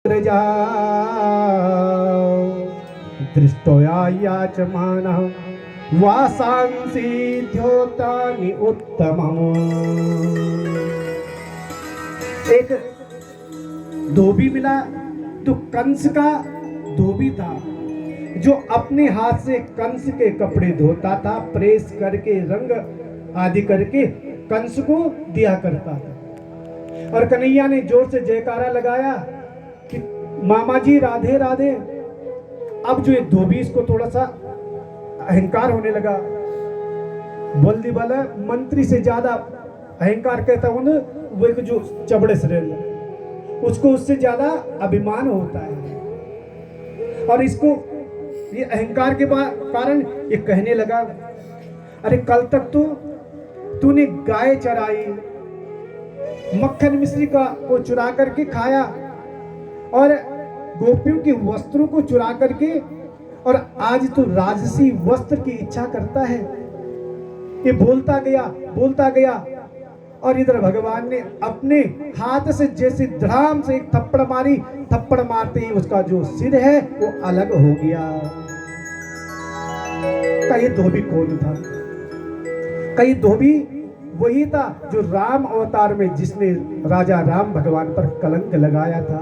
प्रजा दृष्टोया याचमानः वासांसि द्योतानि उत्तमम्। एक धोबी मिला तो कंस का धोबी था जो अपने हाथ से कंस के कपड़े धोता था, प्रेस करके रंग आदि करके कंस को दिया करता था। और कन्हैया ने जोर से जयकारा लगाया कि मामा जी राधे राधे। अब जो ये धोबी इसको थोड़ा सा अहंकार होने लगा, बोल दी वाला मंत्री से ज्यादा अहंकार कहता हूं ना, वो एक जो चबड़े से उसको उससे ज्यादा अभिमान होता है। और इसको ये अहंकार के कारण ये कहने लगा, अरे कल तक तो तूने गाय चराई, मक्खन मिश्री को चुरा करके खाया और गोपियों के वस्त्रों को चुरा करके, और आज तो राजसी वस्त्र की इच्छा करता है। ये बोलता गया और इधर भगवान ने अपने हाथ से जैसे धड़ाम से एक थप्पड़ मारी, थप्पड़ मारते ही उसका जो सिर है वो अलग हो गया। ये धोबी कौन था? कई धोबी वही था जो राम अवतार में जिसने राजा राम भगवान पर कलंक लगाया था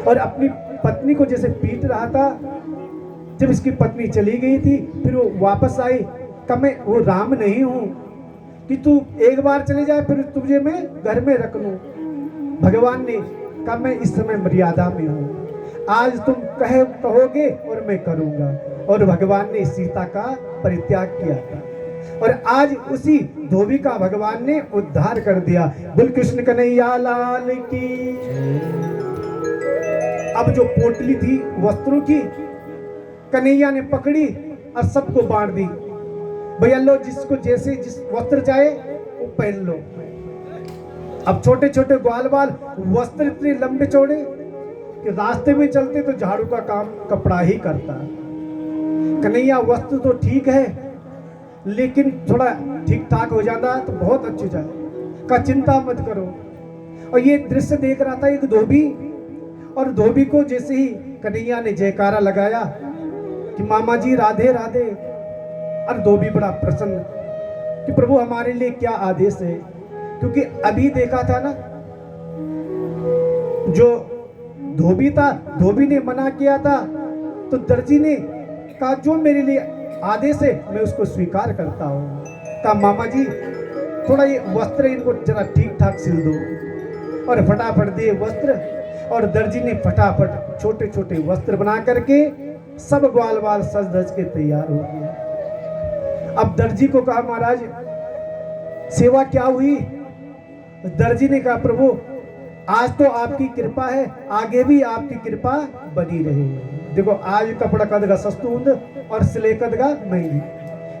और अपनी पत्नी को जैसे पीट रहा था। जब इसकी पत्नी चली गई थी फिर वो वापस आई, कहा मैं वो राम नहीं हूं कि तू एक बार चले जाए फिर तुझे मैं घर में रख लूं। भगवान ने कहा मैं इस समय मर्यादा में हूं, आज तुम कहोगे और मैं करूंगा। और भगवान ने सीता का परित्याग किया था और आज उसी धोबी का भगवान ने उद्धार कर दिया। बोल कृष्ण कन्हैया लाल की। अब जो पोटली थी वस्त्रों की कन्हैया ने पकड़ी और सबको बांट दी। भैया लो, जिसको जैसे जिस वस्त्र चाहे वो पहन लो। अब छोटे छोटे ग्वाल बाल वस्त्र इतने लंबे चौड़े कि रास्ते में चलते तो झाड़ू का काम कपड़ा ही करता है। कन्हैया वस्त्र तो ठीक है लेकिन थोड़ा ठीक ठाक हो जाता तो बहुत अच्छी जाए का, चिंता मत करो। और ये दृश्य देख रहा था एक धोबी, और धोबी को जैसे ही कन्हैया ने जयकारा लगाया कि मामा जी राधे राधे, और धोबी बड़ा प्रसन्न कि प्रभु हमारे लिए क्या आदेश है। क्योंकि अभी देखा था ना, जो धोबी था, धोबी ने मना किया था तो दर्जी ने कहा जो मेरे लिए आदेश है मैं उसको स्वीकार करता हूँ। कहा मामा जी थोड़ा ये वस्त्र इनको जरा ठीक ठाक सिल दो। और फटाफट दिए वस्त्र, और दर्जी ने फटाफट छोटे छोटे वस्त्र बना करके सब ग्वाल बाल सज धज के तैयार हो गए। अब दर्जी को कहा महाराज सेवा क्या हुई? दर्जी ने कहा प्रभु आज तो आपकी कृपा है, आगे भी आपकी कृपा बनी रहे। देखो आज कपड़ा कदगा सस्तूंद और सिले कदगा महंगी।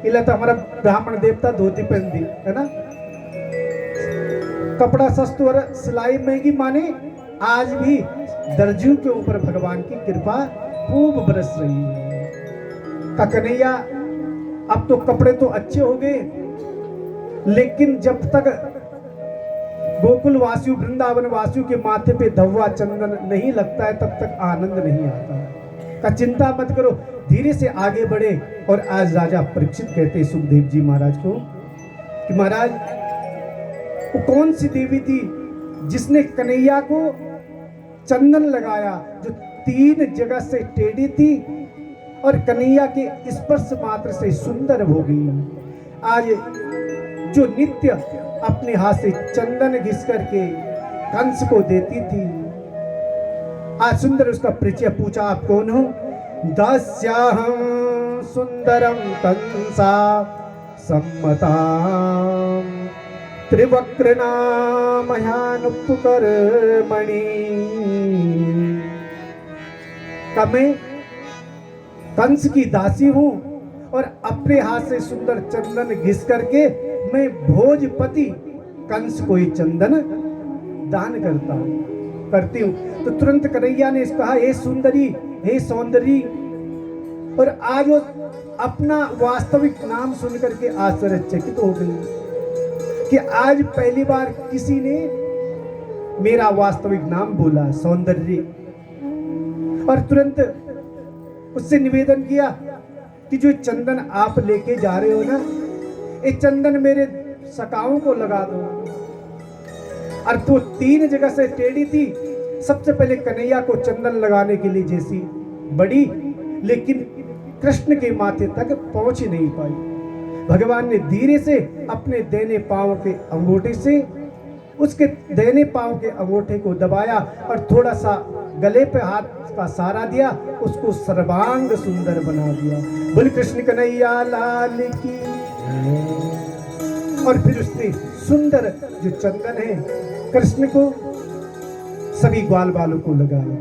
इला तो हमारा ब्राह्मण देवता धोती पहन दी है ना, कपड़ा सस्तु और सिलाई महंगी, माने आज भी दर्जियों के ऊपर भगवान की कृपा खूब बरस रही है। का कन्हैया अब तो कपड़े तो अच्छे हो गए, लेकिन जब तक गोकुल वासियों वृंदावन वासियों के माथे पे धव्वा चंदन नहीं लगता है तब तक आनंद नहीं आता है। का चिंता मत करो, धीरे से आगे बढ़े। और आज राजा परीक्षित कहते सुखदेव जी महाराज को कि महाराज वो कौन सी देवी थी जिसने कन्हैया को चंदन लगाया, जो 3 जगह से टेढ़ी थी और कन्हैया के स्पर्श मात्र से सुंदर हो गई। आज जो नित्य अपने हाथ से चंदन घिस करके कंस को देती थी, आज सुंदर उसका परिचय पूछा आप कौन हो? दास्याहं सुंदरम कंसा सम्मतां त्रिवक्रनामयानुपकर्मणि। मैं कंस की दासी हूं और अपने हाथ से सुंदर चंदन घिस करके मैं भोजपति कंस को ये चंदन दान करती हूँ। तो तुरंत कन्हैया ने कहा हे सुंदरी, हे सौंदर्य। और आज वो अपना वास्तविक नाम सुन करके आश्चर्यचकित हो गई कि आज पहली बार किसी ने मेरा वास्तविक नाम बोला, सौंदर्य। और तुरंत उससे निवेदन किया कि जो चंदन आप लेके जा रहे हो ना, ये चंदन मेरे सकाओं को लगा दो। और तो 3 जगह से टेढ़ी थी। सबसे पहले कन्हैया को चंदन लगाने के लिए जैसी बड़ी, लेकिन कृष्ण के माथे तक पहुंच नहीं पाई। भगवान ने धीरे से अपने दाहिने पांव के अंगूठे से उसके दाहिने पांव के अंगूठे को दबाया और थोड़ा सा गले पे हाथ का सहारा दिया, उसको सर्वांग सुंदर बना दिया। बोल कृष्ण कन्हैया लाल की। और फिर उसने सुंदर जो चंदन है कृष्ण को सभी ग्वाल बालों को लगाया।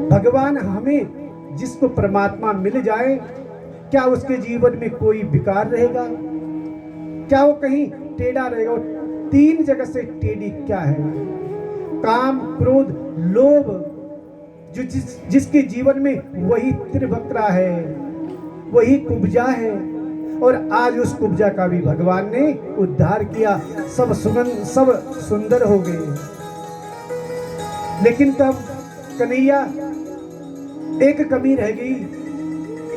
भगवान हमें जिसको परमात्मा मिल जाए, क्या उसके जीवन में कोई विकार रहेगा? क्या वो कहीं टेढ़ा रहेगा? 3 जगह से टेढ़ी क्या है? काम, क्रोध, लोभ, जो जिसके जीवन में वही त्रिवक्रा है, वही कुब्जा है। और आज उस कुब्जा का भी भगवान ने उद्धार किया। सब सुंदर हो गए। लेकिन तब कन्हैया एक कमी रह गई।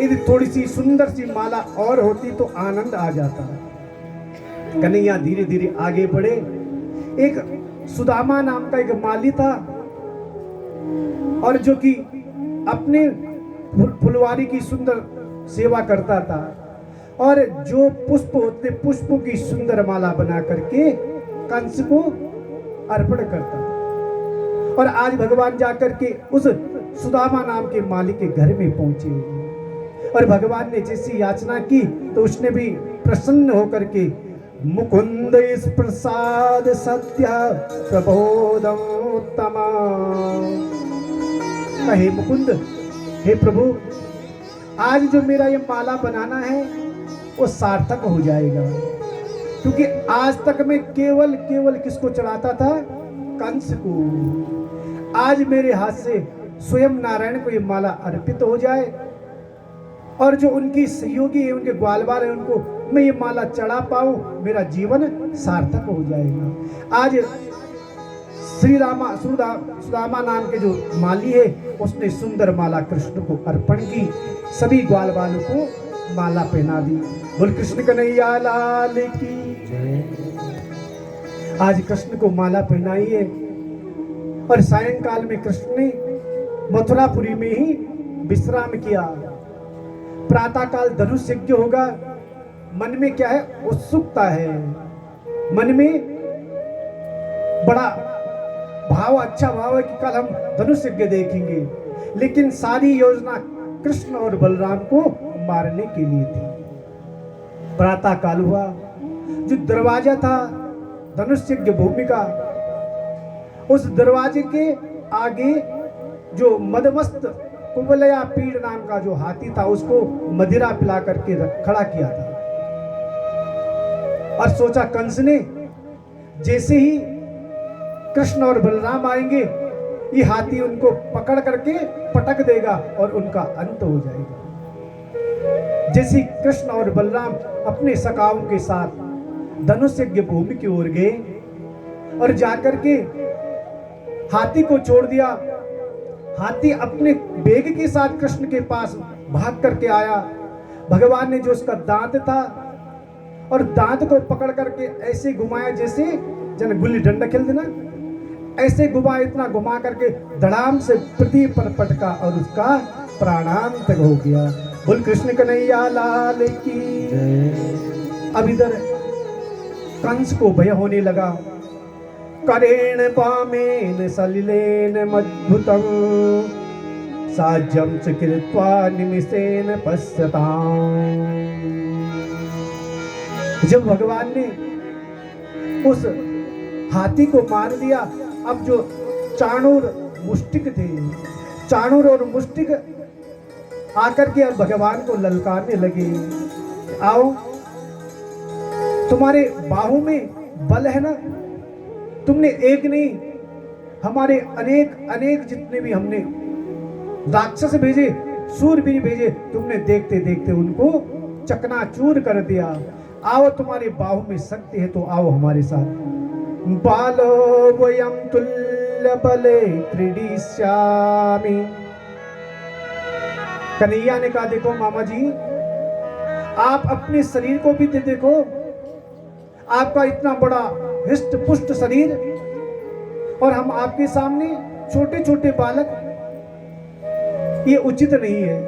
यदि थोड़ी सी सुंदर सी माला और होती तो आनंद आ जाता। कन्हैया धीरे धीरे आगे बढ़े। एक सुदामा नाम का एक माली था, और जो कि अपने फुलवारी की सुंदर सेवा करता था, और जो पुष्प होते पुष्पों की सुंदर माला बना करके कंस को अर्पण करता। और आज भगवान जाकर के उस सुदामा नाम के माली के घर में पहुंचे, और भगवान ने जैसी याचना की तो उसने भी प्रसन्न होकर के मुकुंद इस प्रसाद सत्य प्रबोधम उत्तम। हे मुकुंद, हे प्रभु, आज जो मेरा ये माला बनाना है वो सार्थक हो जाएगा। क्योंकि आज तक मैं केवल किसको चढ़ाता था? कंस को। आज मेरे हाथ से स्वयं नारायण को ये माला अर्पित हो जाए, और जो उनकी सहयोगी है, उनके ग्वालवाल है, उनको मैं ये माला चढ़ा पाऊं, मेरा जीवन सार्थक हो जाएगा। आज सुदामा नाम के जो माली है, उसने सुंदर माला कृष्ण को अर्पण की, सभी ग्वालवालों को माला पहना दी। बोल कृष्ण कन्हैया लाल की। आज कृष्ण को माला पहनाई है, और सायंकाल में कृष्ण ने मथुरापुरी में ही विश्राम किया। प्रातः काल धनुष यज्ञ होगा। मन में क्या है? उत्सुकता है। मन में बड़ा भाव, अच्छा भाव है कि कल हम धनुष यज्ञ देखेंगे। लेकिन सारी योजना कृष्ण और बलराम को मारने के लिए थी। प्रातः काल हुआ। जो दरवाजा था धनुष यज्ञ भूमि का, उस दरवाजे के आगे जो मदमस्त कुबलया पीड़ नाम का जो हाथी था, उसको मदिरा पिला करके खड़ा किया था। और सोचा कंस ने जैसे ही कृष्ण और बलराम आएंगे, ये हाथी उनको पकड़ करके पटक देगा और उनका अंत हो जाएगा। जैसे कृष्ण और बलराम अपने सखाओं के साथ धनुष यज्ञ भूमि की ओर गए और जाकर के हाथी को छोड़ दिया। हाथी अपने वेग के साथ कृष्ण के पास भाग करके आया। भगवान ने जो उसका दांत था, और दांत को पकड़ करके ऐसे घुमाया जैसे जन गुल्ली डंडा खेलते ना, ऐसे घुमाया, इतना घुमा करके धड़ाम से पृथ्वी पर पटका और उसका प्राणांत हो गया। बोल कृष्ण कन्हैया लाल की। अब इधर कंस को भय होने लगा। करेण पामेन सलिलेन मद्भुतम साज्यम च कृत्वा निमिषेन पश्यताम्। जब भगवान ने उस हाथी को मार दिया, अब जो चाणूर मुष्टिक थे, चाणूर और मुष्टिक आकर के अब भगवान को ललकारने लगे। आओ, तुम्हारे बाहों में बल है ना? तुमने एक नहीं, हमारे अनेक अनेक जितने भी हमने राक्षस भेजे, सूरवीर भेजे, तुमने देखते देखते उनको चकनाचूर कर दिया। आओ, तुम्हारे बाहों में शक्ति है तो आओ हमारे साथ। बालो वयम तुल्य बले क्रीडिष्यामि। कन्हैया ने कहा देखो मामा जी, आप अपने शरीर को भी देखो, आपका इतना बड़ा हिष्ट पुष्ट शरीर और हम आपके सामने छोटे छोटे बालक, ये उचित नहीं है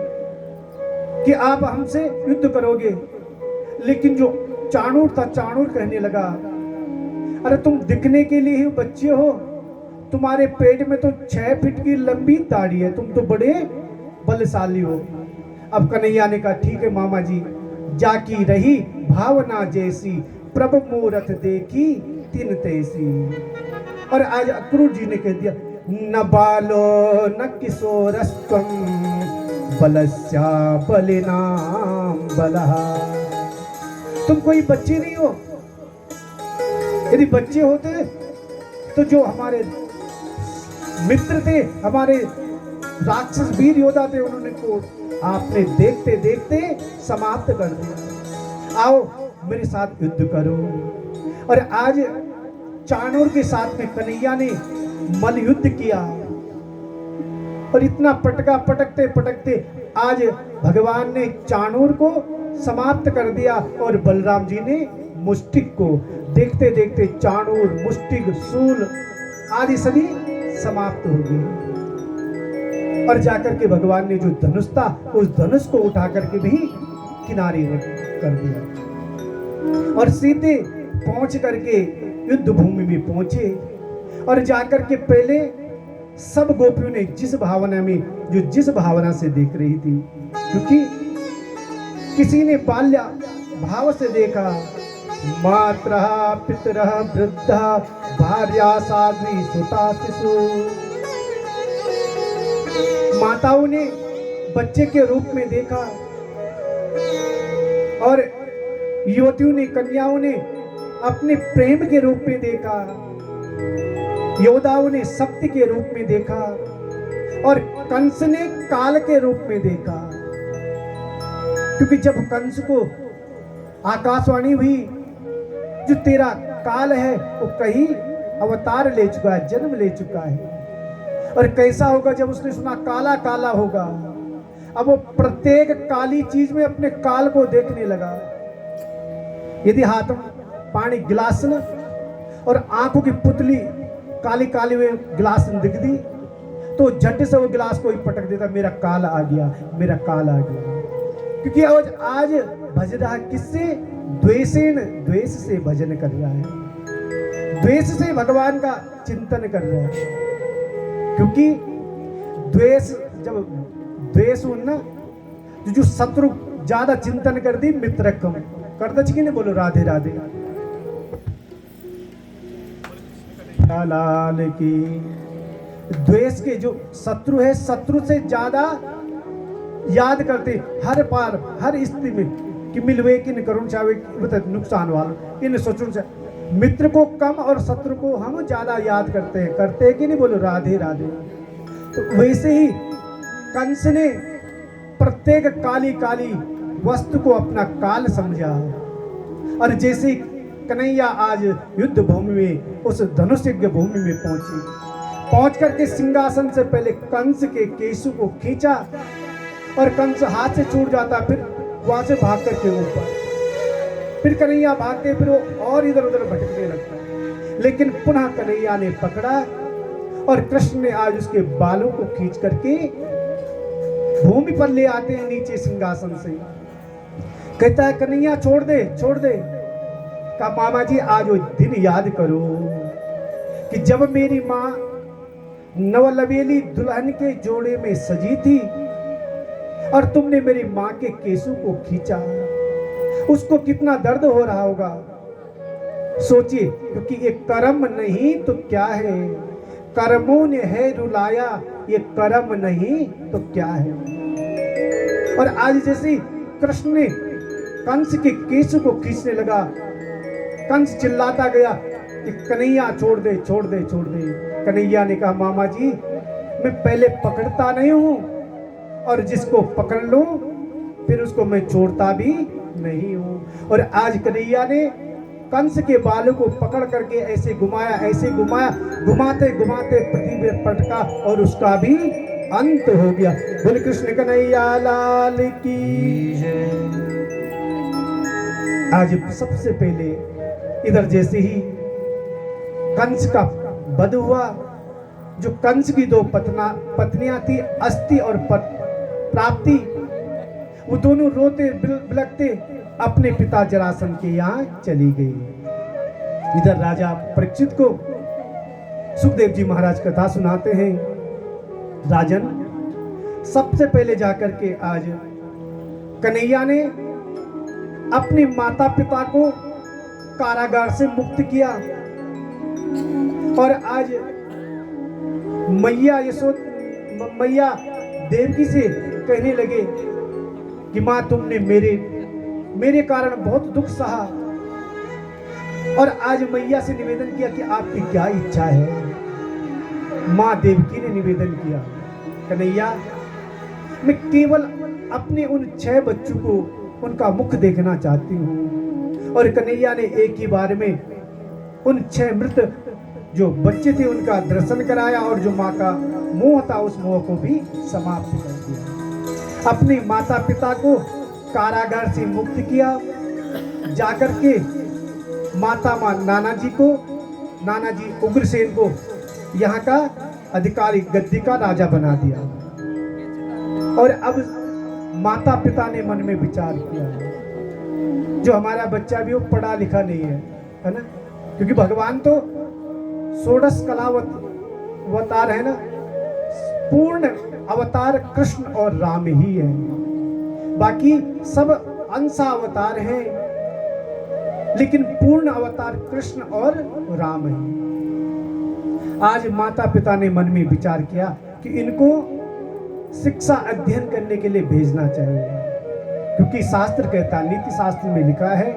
कि आप हमसे युद्ध करोगे। लेकिन जो चाणूर था, चाणूर कहने लगा, अरे तुम दिखने के लिए ही बच्चे हो, तुम्हारे पेट में तो 6 फीट की लंबी दाढ़ी है, तुम तो बड़े बलशाली हो। अब कन्हैया ने कहा ठीक है मामा जी, जाकी रही भावना जैसी, प्रभु मूरत देखी तिन तैसी। और आज अक्रूर जी ने कह दिया, न बालो न किशोरस्त्वं बलस्या बलिनाम बलः। तुम कोई बच्चे नहीं हो, यदि बच्चे होते तो जो हमारे मित्र थे, हमारे राक्षस वीर योद्धा थे, उन्होंने को आपने देखते देखते समाप्त कर दिया। आओ मेरे साथ युद्ध करो। और आज चाणूर के साथ में कन्हैया ने मल युद्ध किया और इतना पटका, पटकते पटकते आज भगवान ने चाणूर को समाप्त कर दिया और बलराम जी ने मुष्टिक को। देखते देखते चाणूर, मुष्टिक, शूल आदि सभी समाप्त हो गए। और जाकर के भगवान ने जो धनुष था, उस धनुष को उठा करके भी किनारे कर दिया और सीधे पहुंच करके युद्ध भूमि में पहुंचे। और जाकर के पहले सब गोपियों ने जिस भावना से देख रही थी, क्योंकि किसी ने बाल्या भाव से देखा, मातरः पितरः वृद्धः भार्या साध्वी सुता शिशु। माताओं ने बच्चे के रूप में देखा और युवतियों ने, कन्याओं ने अपने प्रेम के रूप में देखा, योद्धाओं ने शक्ति के रूप में देखा और कंस ने काल के रूप में देखा। क्योंकि जब कंस को आकाशवाणी हुई, जो तेरा काल है वो कहीं अवतार ले चुका है, जन्म ले चुका है। और कैसा होगा जब उसने सुना काला काला होगा, अब वो प्रत्येक काली चीज में अपने काल को देखने लगा। यदि हाथ में पानी गिलास न और आंखों की पुतली काली काली में गिलास दिख दी तो झट से वो गिलास को ही पटक देता, मेरा काल आ गया, मेरा काल आ गया। क्योंकि आज भज रहा किससे? द्वेष से भजन कर रहा है, द्वेष से भगवान का चिंतन कर रहा है। क्योंकि जब द्वेष हो ना, जो शत्रु ज्यादा चिंतन कर दी, मित्र कम कर दच की नहीं। बोलो राधे राधे लाल की। द्वेष के जो शत्रु है, शत्रु से ज्यादा याद करते हर पार हर स्थिति में कि मिलवे कि न करुण चावे नुकसान वाला, इन सोचों से मित्र को कम और शत्रु को हम ज्यादा याद करते हैं कि नहीं। बोलो राधे राधे। तो वैसे ही कंस ने प्रत्येक काली काली वस्तु को अपना काल समझा। और जैसे कन्हैया आज युद्ध भूमि में, उस धनुष यज्ञ भूमि में पहुंच करके सिंहासन से पहले कंस के केशु को खींचा और कंस हाथ से छूट जाता, फिर वहां से भाग करके ऊपर, फिर कन्हैया भागते, फिर वो और इधर उधर भटकने लगता। लेकिन पुनः कन्हैया ने पकड़ा और कृष्ण ने आज उसके बालों को खींच करके भूमि पर ले आते हैं नीचे सिंहासन से। कहता है कन्हैया छोड़ दे, छोड़ दे। कहा मामा जी आज वो दिन याद करो कि जब मेरी माँ नवलवेली दुल्हन के जोड़े में सजी थी और तुमने मेरी माँ के केसों को खींचा, उसको कितना दर्द हो रहा होगा सोचिए। क्योंकि ये कर्म नहीं तो क्या है, कर्मों ने है रुलाया, ये कर्म नहीं तो क्या है। और आज जैसे कृष्ण ने कंस के केस को खींचने लगा, कंस चिल्लाता गया कि कन्हैया छोड़ दे, छोड़ दे, छोड़ दे। कन्हैया ने कहा मामा जी मैं पहले पकड़ता नहीं हूं और जिसको पकड़ लूं फिर उसको मैं छोड़ता भी नहीं हूं। और आज कन्हैया ने कंस के बालों को पकड़ करके ऐसे घुमाया, ऐसे घुमाया, घुमाते घुमाते पृथ्वी पर पटका और उसका भी अंत हो गया। बोले कृष्ण कन्हैया लाल की जय। आज सबसे पहले इधर जैसे ही कंस का वध हुआ, जो कंस की दो पत्नियां थी, अस्ति और प्राप्ति, वो दोनों रोते बिलखते अपने पिता जरासंध के यहाँ चली गई। इधर राजा परीक्षित को सुखदेव जी महाराज कथा सुनाते हैं। राजन, सबसे पहले जाकर के आज कन्हैया ने अपने माता पिता को कारागार से मुक्त किया और आज मैया देवकी से कहने लगे कि माँ, तुमने मेरे कारण बहुत दुख सहा, और आज मैया से निवेदन किया कि आपकी क्या इच्छा है। माँ देवकी ने निवेदन किया, कन्हैया, मैं केवल अपने उन 6 बच्चों को उनका मुख देखना चाहती हूँ। और कन्हैया ने एक ही बार में उन 6 मृत जो बच्चे थे उनका दर्शन कराया और जो माँ का मोह था उस मोह को भी समाप्त कर दिया। अपने माता पिता को कारागार से मुक्त किया, जाकर के माता नाना जी उग्रसेन को यहाँ का अधिकारी, गद्दी का राजा बना दिया। और अब माता पिता ने मन में विचार किया, जो हमारा बच्चा भी वो पढ़ा लिखा नहीं है ना, क्योंकि भगवान तो षोडश कलावतार है ना, पूर्ण अवतार कृष्ण और राम ही है, बाकी सब अंशावतार हैं, लेकिन पूर्ण अवतार कृष्ण और राम है। आज माता पिता ने मन में विचार किया कि इनको शिक्षा अध्ययन करने के लिए भेजना चाहिए, क्योंकि शास्त्र कहता है, नीति शास्त्र में लिखा है,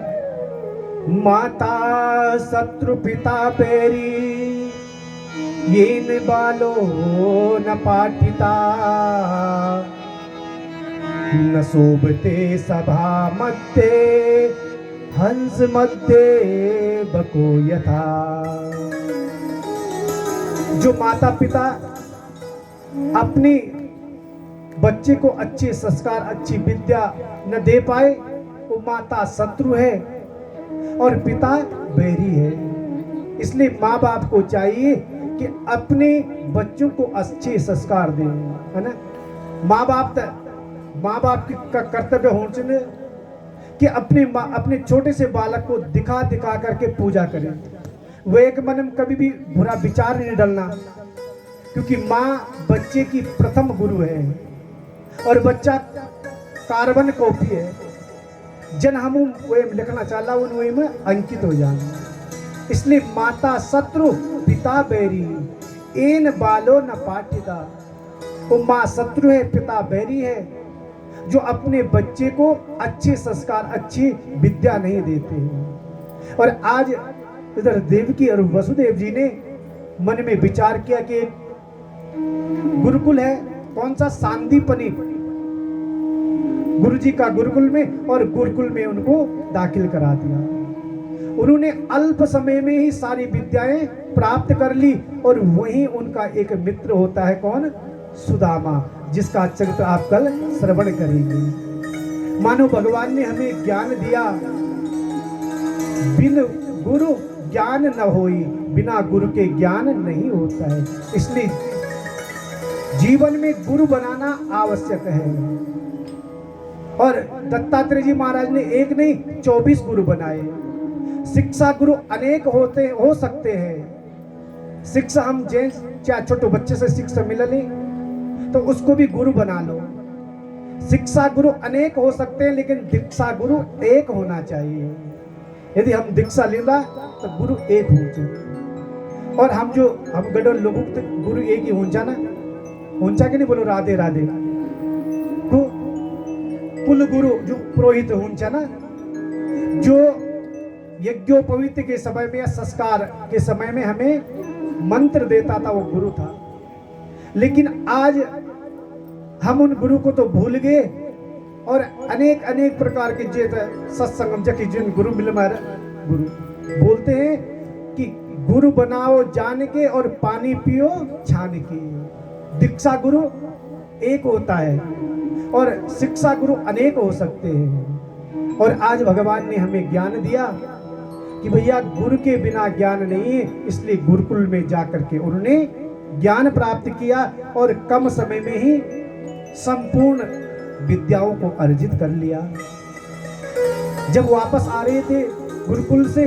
माता शत्रु पिता बैरी, येन बालो न पाठिता, न शोभते सभा मध्य, हंस मध्य बको यथा। जो माता पिता अपने बच्चे को अच्छे संस्कार, अच्छी विद्या न दे पाए, वो माता शत्रु है और पिता बैरी है। इसलिए माँ बाप को चाहिए कि अपने बच्चों को अच्छे संस्कार दें, है ना। माँ बाप का कर्तव्य होना कि अपने छोटे से बालक को दिखा करके पूजा करें। वो एक मन में कभी भी बुरा विचार नहीं डालना, क्योंकि माँ बच्चे की प्रथम गुरु है और बच्चा कार्बन कॉपी है। जन हम वही लिखना चाहला उन वही में अंकित हो जाना। इसलिए माता शत्रु पिता बैरी, एन बालो न पाठिता। वो माँ शत्रु है, पिता बैरी है, जो अपने बच्चे को अच्छे संस्कार, अच्छी विद्या नहीं देते हैं। और आज इधर देवकी और वसुदेव जी ने मन में विचार किया कि गुरुकुल है, कौन सा, सांदीपनी गुरु जी का गुरुकुल में, और गुरुकुल में उनको दाखिल करा दिया। उन्होंने अल्प समय में ही सारी विद्याएं प्राप्त कर ली, और वहीं उनका एक मित्र होता है, कौन, सुदामा, जिसका चरित्र आप कल श्रवण करेंगे। मानो भगवान ने हमें ज्ञान दिया, बिन गुरु ज्ञान न होई, बिना गुरु के ज्ञान नहीं होता है। इसलिए जीवन में गुरु बनाना आवश्यक है। और दत्तात्रेय जी महाराज ने एक नहीं 24 गुरु बनाए। शिक्षा गुरु अनेक हो सकते हैं। शिक्षा हम चाहे छोटे बच्चे से शिक्षा मिल ली तो उसको भी गुरु बना लो। शिक्षा गुरु अनेक हो सकते हैं, लेकिन दीक्षा गुरु एक होना चाहिए। यदि हम दीक्षा लेगा तो गुरु एक हो जाए। और हम गडर लोगों तो गुरु एक ही हो जाना, होंचा के नहीं बोलो राधे राधे। कुल गुरु जो पुरोहित होंचा ना, जो यज्ञोपवीत के समय में या संस्कार के समय में हमें मंत्र देता था, वो गुरु था। लेकिन आज हम उन गुरु को तो भूल गए और अनेक प्रकार के जे सत्संगम जकी जिन गुरु मिल मार गुरु बोलते हैं कि गुरु बनाओ जान के और पानी पियो छान के। दीक्षा गुरु एक होता है और शिक्षा गुरु अनेक हो सकते हैं। और आज भगवान ने हमें ज्ञान दिया कि भैया गुरु के बिना ज्ञान नहीं है, इसलिए गुरुकुल में जाकर के उन्होंने ज्ञान प्राप्त किया और कम समय में ही संपूर्ण विद्याओं को अर्जित कर लिया। जब वापस आ रहे थे गुरुकुल से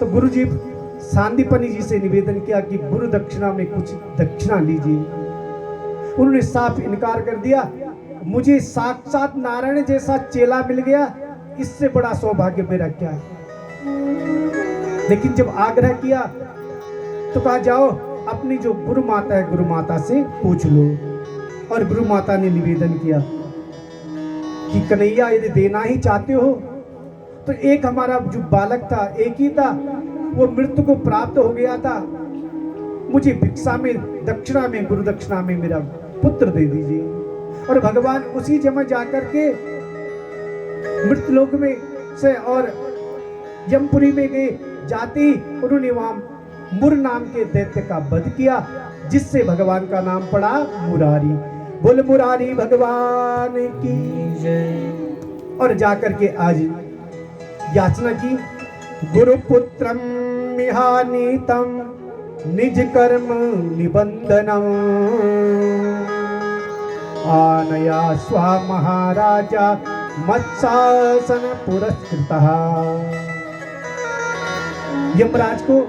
तो गुरुजी सांदीपनि जी से निवेदन किया कि गुरु दक्षिणा में कुछ दक्षिणा लीजिए। उन्होंने साफ इनकार कर दिया, मुझे साक्षात नारायण जैसा चेला मिल गया, इससे बड़ा सौभाग्य मेरा क्या है। लेकिन जब आग्रह किया तो कहा जाओ अपनी जो गुरु माता है गुरु माता से पूछ लो। और गुरु माता ने निवेदन किया कि कन्हैया यदि देना ही चाहते हो तो एक हमारा जो बालक था एक ही था, वो मृत्यु को प्राप्त हो गया था, मुझे भिक्षा में दक्षिणा में गुरु दक्षिणा में मेरा पुत्र दे दीजिए। और भगवान उसी जगह जाकर के मृतलोक में से और यमपुरी में गए, जाते उन्होंने वहां मुर नाम के दैत्य का वध किया, जिससे भगवान का नाम पड़ा मुरारी। बोल मुरारी भगवान की जय। और जाकर के आज याचना की, गुरुपुत्रम मिहानीतम निज कर्म निबंधनम आनया स्वा महाराजा मत्शासन पुरस्कृतः। यमराज को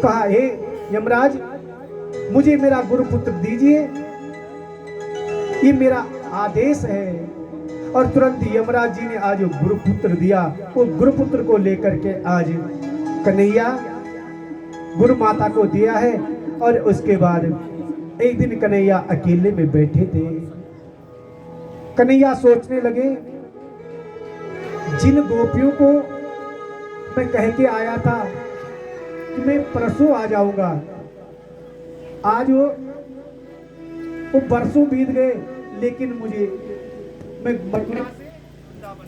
कहा, हे यमराज मुझे मेरा गुरुपुत्र दीजिए, ये मेरा आदेश है। और तुरंत यमराज जी ने आज गुरुपुत्र दिया। वो गुरुपुत्र को लेकर के आज कन्हैया गुरु माता को दिया है। और उसके बाद एक दिन कन्हैया अकेले में बैठे थे। कन्हैया सोचने लगे, जिन गोपियों को मैं कह के आया था कि मैं परसों आ जाऊंगा, आज वो बरसों बीत गए, लेकिन मैं मथुरा से वृंदावन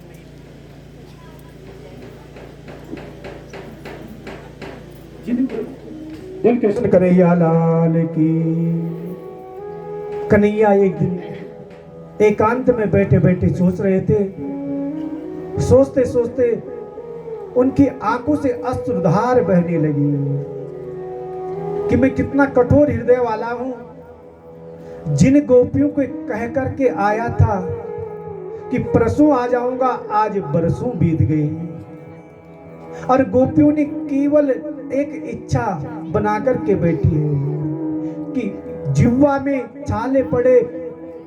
नहीं। कृष्ण कन्हैया लाल की। कन्हैया एक दिन एकांत में बैठे बैठे सोच रहे थे। सोचते सोचते उनकी आंखों से अश्रुधार बहने लगी कि मैं कितना कठोर हृदय वाला हूं। जिन गोपियों को कह करके आया था कि परसों आ जाऊंगा, आज बरसों बीत गए। और गोपियों ने केवल एक इच्छा बना करके बैठी है कि जिह्वा में छाले पड़े,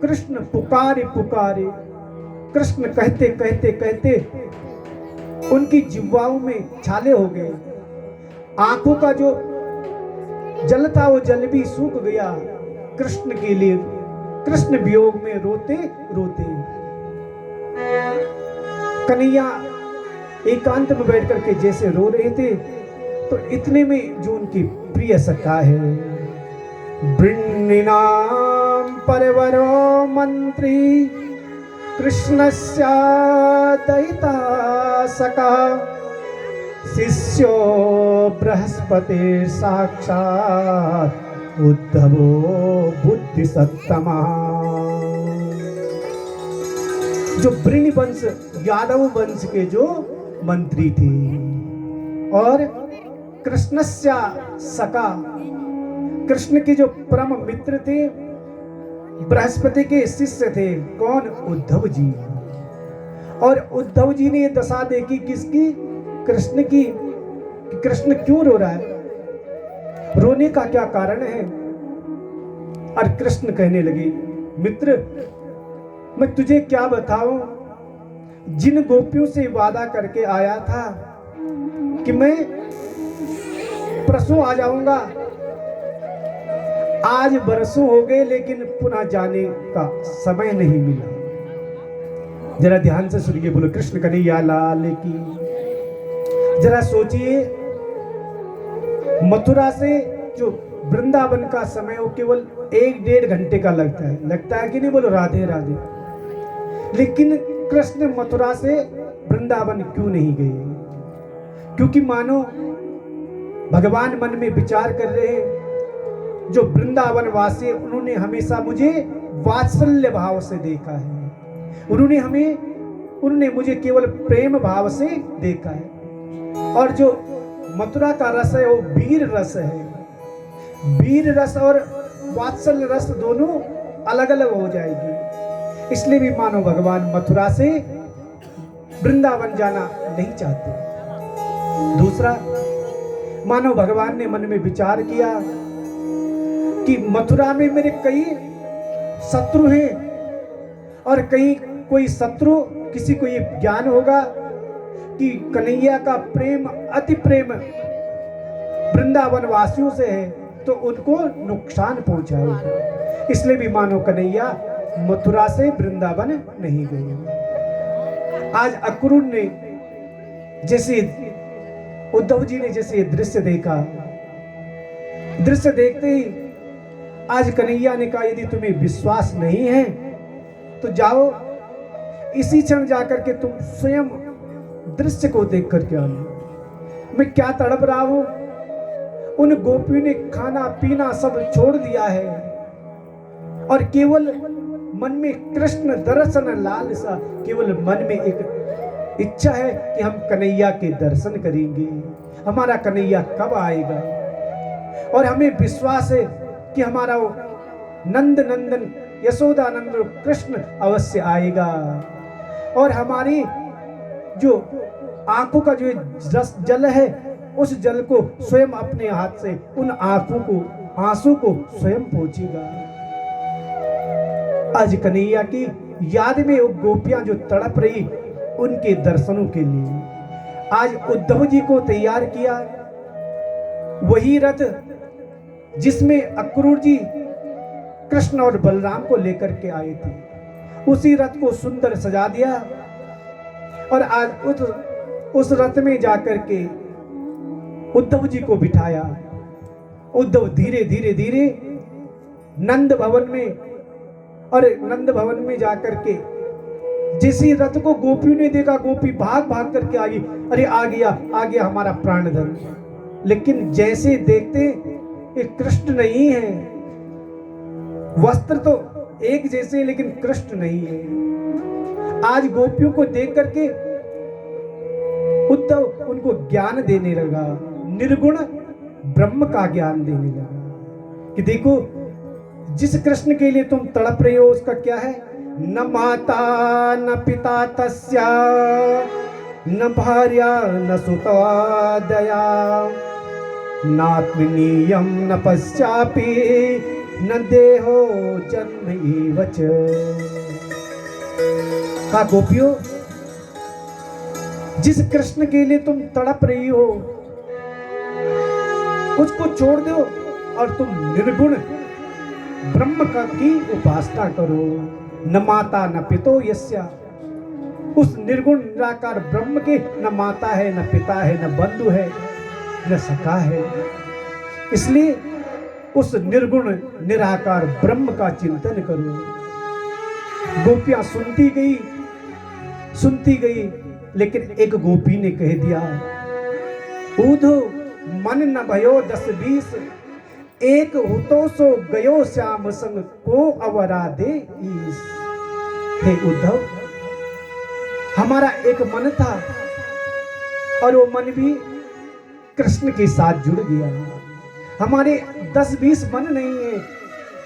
कृष्ण पुकारे पुकारे। कृष्ण कहते कहते कहते उनकी जिह्वाओं में छाले हो गए। आंखों का जो जल था वो जल भी सूख गया कृष्ण के लिए, कृष्ण वियोग में रोते रोते। कन्हैया एकांत में बैठ करके जैसे रो रहे थे, तो इतने में जो उनकी प्रिय सखा है, वृन्निनाम परवरो मंत्री कृष्णस्य दयिता सखा शिष्यो बृहस्पति साक्षात् उद्धवो बुद्धि सत्तमा। जो वृण्य वंश यादव वंश के जो मंत्री थे और कृष्णस्य सखा, कृष्ण के जो परम मित्र थे, बृहस्पति के शिष्य थे। कौन? उद्धव जी। और उद्धव जी ने ये दशा देखी किसकी? कृष्ण की। कृष्ण क्यों रो रहा है, रोने का क्या कारण है? और कृष्ण कहने लगे, मित्र मैं तुझे क्या बताऊं, जिन गोपियों से वादा करके आया था कि मैं परसों आ जाऊंगा, आज बरसों हो गए, लेकिन पुनः जाने का समय नहीं मिला। जरा ध्यान से सुनिए, बोलो कृष्ण कन्हैया लाल की। जरा सोचिए, मथुरा से जो वृंदावन का समय वो केवल 1-1.5 घंटे का लगता है कि नहीं? बोलो राधे राधे। लेकिन कृष्ण मथुरा से वृंदावन क्यों नहीं गए? क्योंकि मानो भगवान मन में विचार कर रहे हैं, जो वृंदावन वासी है, उन्होंने हमेशा मुझे वात्सल्य भाव से देखा है, उन्होंने मुझे केवल प्रेम भाव से देखा है। और जो मथुरा का रस है वो वीर रस है। वीर रस और वात्सल्य रस दोनों अलग अलग हो जाएगी। इसलिए भी मानो भगवान मथुरा से वृंदावन जाना नहीं चाहते। दूसरा, मानो भगवान ने मन में विचार किया कि मथुरा में मेरे कई शत्रु हैं, और कहीं कोई शत्रु किसी को ये ज्ञान होगा कि कन्हैया का प्रेम, अति प्रेम वृंदावन वासियों से है, तो उनको नुकसान पहुंचाएगा। इसलिए भी मानो कन्हैया मथुरा से वृंदावन नहीं गए। आज अक्रूर ने जैसे उद्धव जी ने जैसे ये दृश्य देखा, दृश्य देखते ही आज कन्हैया ने कहा, यदि तुम्हें विश्वास नहीं है तो जाओ, इसी क्षण जाकर के तुम स्वयं दृश्य को देख करके आना। मैं क्या तड़प रहा हूं। उन गोपियों ने खाना पीना सब छोड़ दिया है और केवल मन में कृष्ण दर्शन लालसा, केवल मन में एक इच्छा है कि हम कन्हैया के दर्शन करेंगे, हमारा कन्हैया कब आएगा। और हमें विश्वास है कि हमारा वो नंद नंदन यशोदा नंदन कृष्ण अवश्य आएगा, और हमारी जो आंखों का जो रस जल है, उस जल को स्वयं अपने हाथ से उन आंखों को, आंसू को स्वयं पहुंचेगा। आज कन्हैया की याद में वो गोपियां जो तड़प रही उनके दर्शनों के लिए आज उद्धव जी को तैयार किया। वही रथ जिसमें अक्रूर जी कृष्ण और बलराम को लेकर के आए थे, उसी रथ को सुंदर सजा दिया, और आज उस रथ में जाकर के उद्धव जी को बिठाया। उद्धव धीरे धीरे धीरे नंद भवन में, और नंद भवन में जाकर के जिसी रथ को गोपियों ने देखा, गोपी भाग भाग करके आ गई, अरे आ गया हमारा प्राणधन। लेकिन जैसे देखते ये कृष्ण नहीं है, वस्त्र तो एक जैसे लेकिन कृष्ण नहीं है। आज गोपियों को देख करके उद्धव उनको ज्ञान देने लगा, निर्गुण ब्रह्म का ज्ञान देने लगा कि देखो, जिस कृष्ण के लिए तुम तड़प रहे हो उसका क्या है, न माता न पिता तस्या, न भार्या न सुता दया, नात्मनीयम न पश्चापि, न देहो जन्म एवच। का गोपियों, जिस कृष्ण के लिए तुम तड़प रही हो उसको छोड़ दो और तुम निर्गुण ब्रह्म का की उपासना करो। न माता न पितो यस्या, उस निर्गुण निराकार ब्रह्म के न माता है, न पिता है, न बंधु है, न सखा है। इसलिए उस निर्गुण निराकार ब्रह्म का चिंतन करो। गोपियां सुनती गई, लेकिन एक गोपी ने कह दिया, ऊधो मन न भयो 10-20, एक हुतो सो गयो श्याम संग, को अवरा दे ईस। हे उद्धव, हमारा एक मन था और वो मन भी कृष्ण के साथ जुड़ गया। हमारे 10-20 मन नहीं है,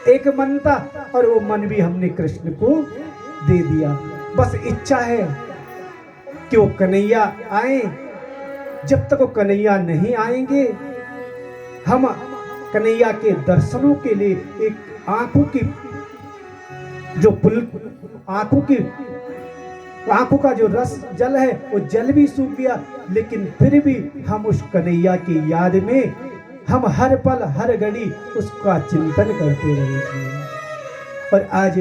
एक मन था और वो मन भी हमने कृष्ण को दे दिया। बस इच्छा है कि वो कन्हैया आए। जब तक वो कन्हैया नहीं आएंगे, हम कन्हैया के दर्शनों के लिए एक आंखों की जो आंखों का जो रस जल है वो जल भी सूख गया, लेकिन फिर भी हम उस कन्हैया की याद में हम हर पल हर घड़ी उसका चिंतन करते रहेंगे। और आज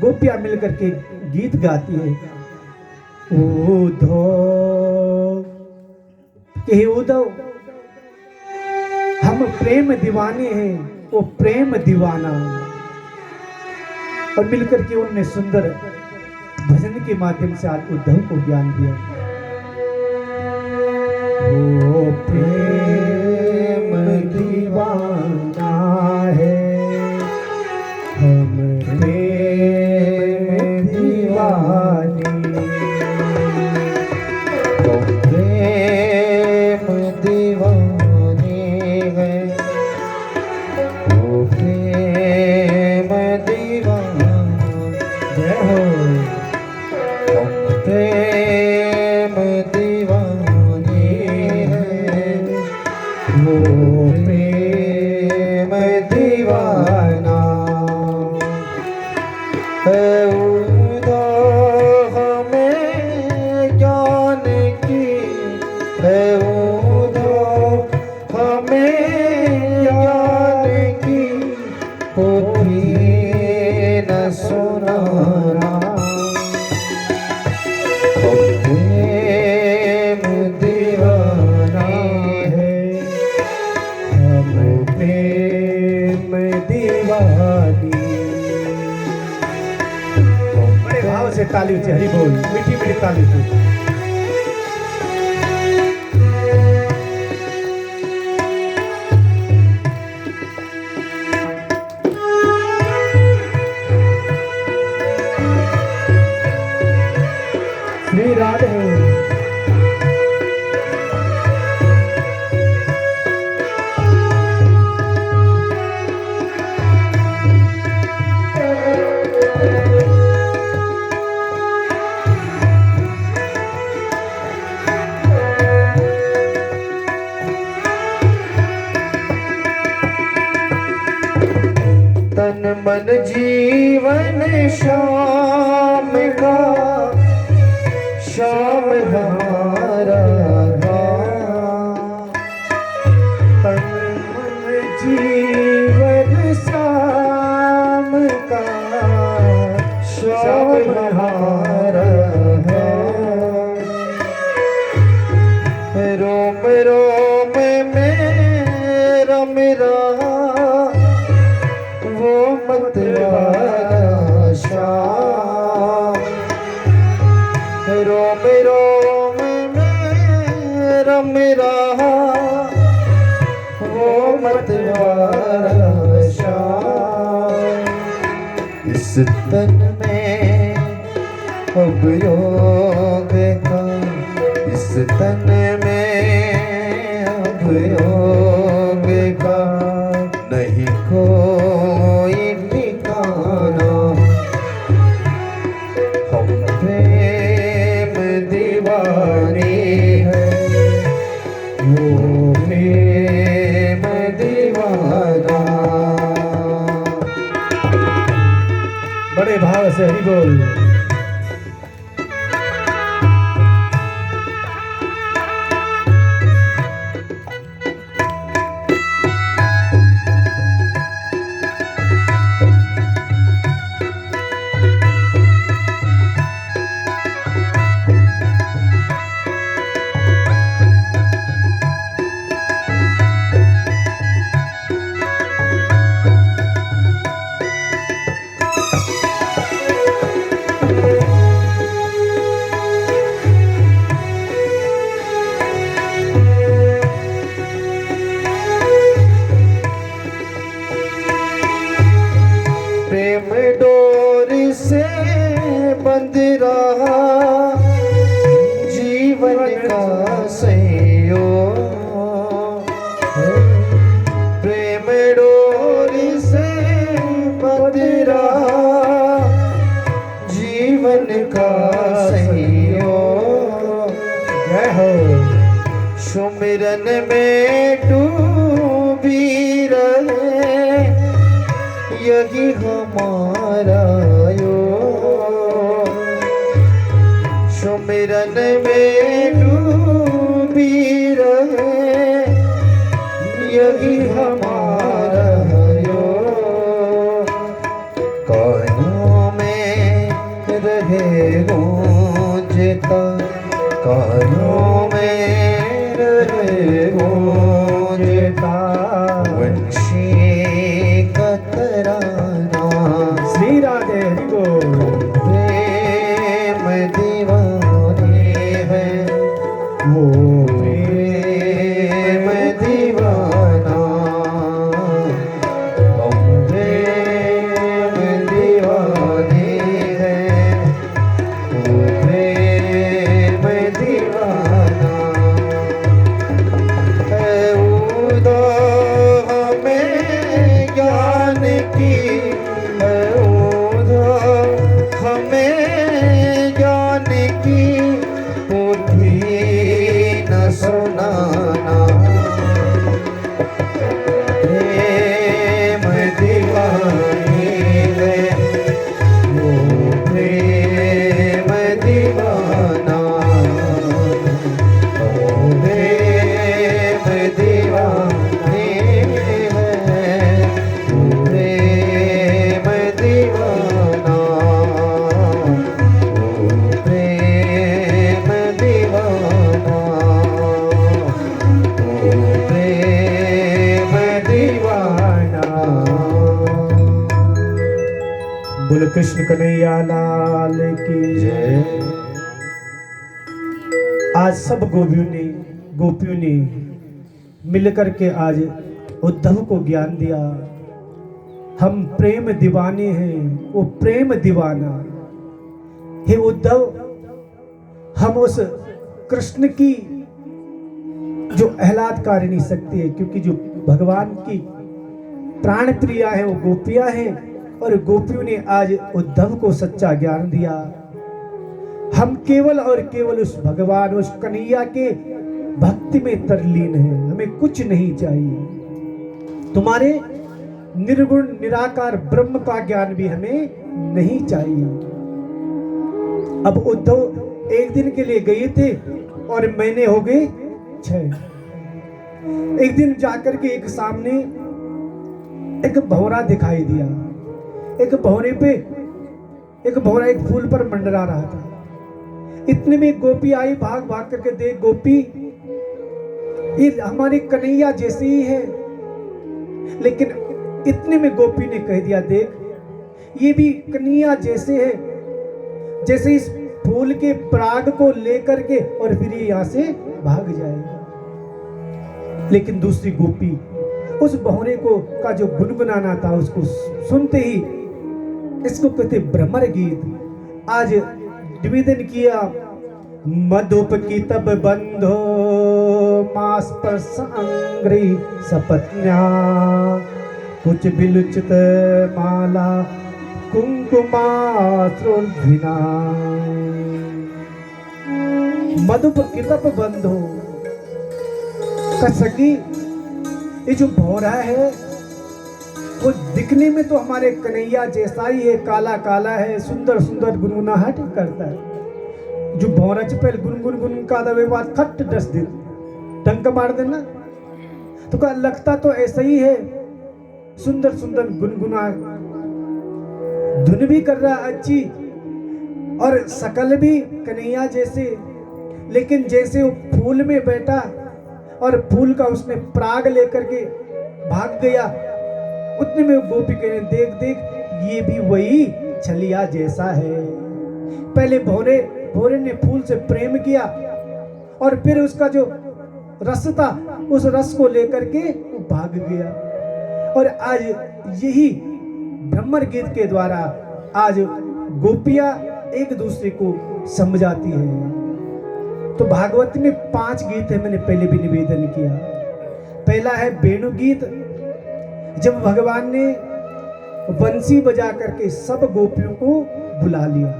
गोपियां मिलकर के गीत गाती है, उद्धव कि उद्धव हम प्रेम दीवाने हैं, वो प्रेम दीवाना। और मिलकर के उन्होंने सुंदर भजन के माध्यम से आज उद्धव को ज्ञान दिया। वो प्रेम दीवाना है, हम प्रेम दीवानी। तो प्रेम दीवानी है, वो प्रेम दीवाना। जय हो। तो प्रेम दीवानी है, वो प्रेम दीवाना है। उदा हमें ज्ञान की है, उदा हमें ज्ञान की पोथी न सुनाना। तो प्रेम दीवाना है, हम प्रेम दीवानी। बड़े भाव से ताली से हरि बोल, मीठी मीठी ताली से। श्री राधे। तन मन जीवन श्याम का, श्याम हमारा तन मन जीवन शाम का, श्याम हमारा रोम रोम में रम रहा वो मतवाला श्याम। रोम रोम में रम रहा वो मतवाला श्याम। इस तन में अब योग का, इस तन में अब योग का नहीं कोई ठिकाना। हम प्रेम दीवानी है, वो प्रेम दीवाना। बड़े भाव से हरि बोल। प्रेम डोरी से बंध रहा जीवन का संयोग। प्रेम डोरी से बंध रहा जीवन का संयोग। जय हो। सुमिरन में डूबी रहे यही हमारा योग। सुमिरन में डूबी रहे यही हमारा योग। कानों में रहे गूंजता, कानों में रहे गूंजता वंशी का तराना। श्री राधे हरि बोल। प्रेम दीवानी है, वो प्रेम की है ओझा, हमें ज्ञान की बुद्धि न सुनाना। प्रेम दीवानी है वो प्रेम दीवाना, वो प्रेम दीवानी है वो प्रेम दीवाना, वो प्रेम दीवाना, वो प्रेम दीवाना। बोल कृष्ण कन्हैया लाल की जय। आज सब गोपियों ने मिलकर के आज उद्धव को ज्ञान दिया। हम प्रेम दीवाने हैं, वो प्रेम दीवाना। हे उद्धव, हम उस कृष्ण की जो आह्लादकारिणी शक्ति है, क्योंकि जो भगवान की प्राण प्रिया है वो गोपियां हैं, और गोपियों ने आज उद्धव को सच्चा ज्ञान दिया। हम केवल और केवल उस भगवान, उस कन्हैया के भक्ति में तरलीन हैं, हमें कुछ नहीं चाहिए। तुम्हारे निर्गुण निराकार ब्रह्म का ज्ञान भी हमें नहीं चाहिए। अब उद्धव एक दिन के लिए गए थे और महीने हो गए 6। एक दिन जाकर के एक सामने एक भंवरा दिखाई दिया। एक भंवरे पे एक भंवरा एक फूल पर मंडरा रहा था। इतने में गोपी आई, भाग भाग करके देख गोपी, ये हमारे कन्हैया जैसे ही है। लेकिन इतने में गोपी ने कह दिया, देख ये भी कन्हैया जैसे है, जैसे इस फूल के पराग को लेकर के और फिर ये यहां से भाग जाएगा। लेकिन दूसरी गोपी उस भंवरे को का जो गुनगुनाना था उसको सुनते ही, इसको कहते भ्रमर गीत, आज निवेदन किया। मधुप की तब बंधो मास पर संग्री सपत्न्या, कुछ बिलुचित माला कुंकुमास्रुर्धिना। मधुप की तब बंधो कसकी, ये जो भौरा है वो दिखने में तो हमारे कन्हैया जैसा ही है, काला काला है, सुंदर सुंदर गुनगुनाहट करता है। जो भौरा चपेल गुनगुन गुन का दबे बात खट 10 दिन टंक मार देना तो क्या लगता तो ऐसा ही है, सुंदर सुंदर गुनगुना, धुन भी कर रहा अच्छी और शकल भी कन्हैया जैसे। लेकिन जैसे वो फूल में बैठा और फूल का उसने पराग लेकर के भाग गया, उतने में गोपी कहने, देख देख ये भी वही छलिया जैसा है। पहले भौरे ने फूल से प्रेम किया और फिर उसका जो रस था उस रस को लेकर के वो भाग गया। और आज यही भ्रमर गीत के द्वारा आज गोपियां एक दूसरे को समझाती है। तो भागवत में 5 गीत है, मैंने पहले भी निवेदन किया। पहला है वेणु गीत, जब भगवान ने बंसी बजा करके सब गोपियों को बुला लिया,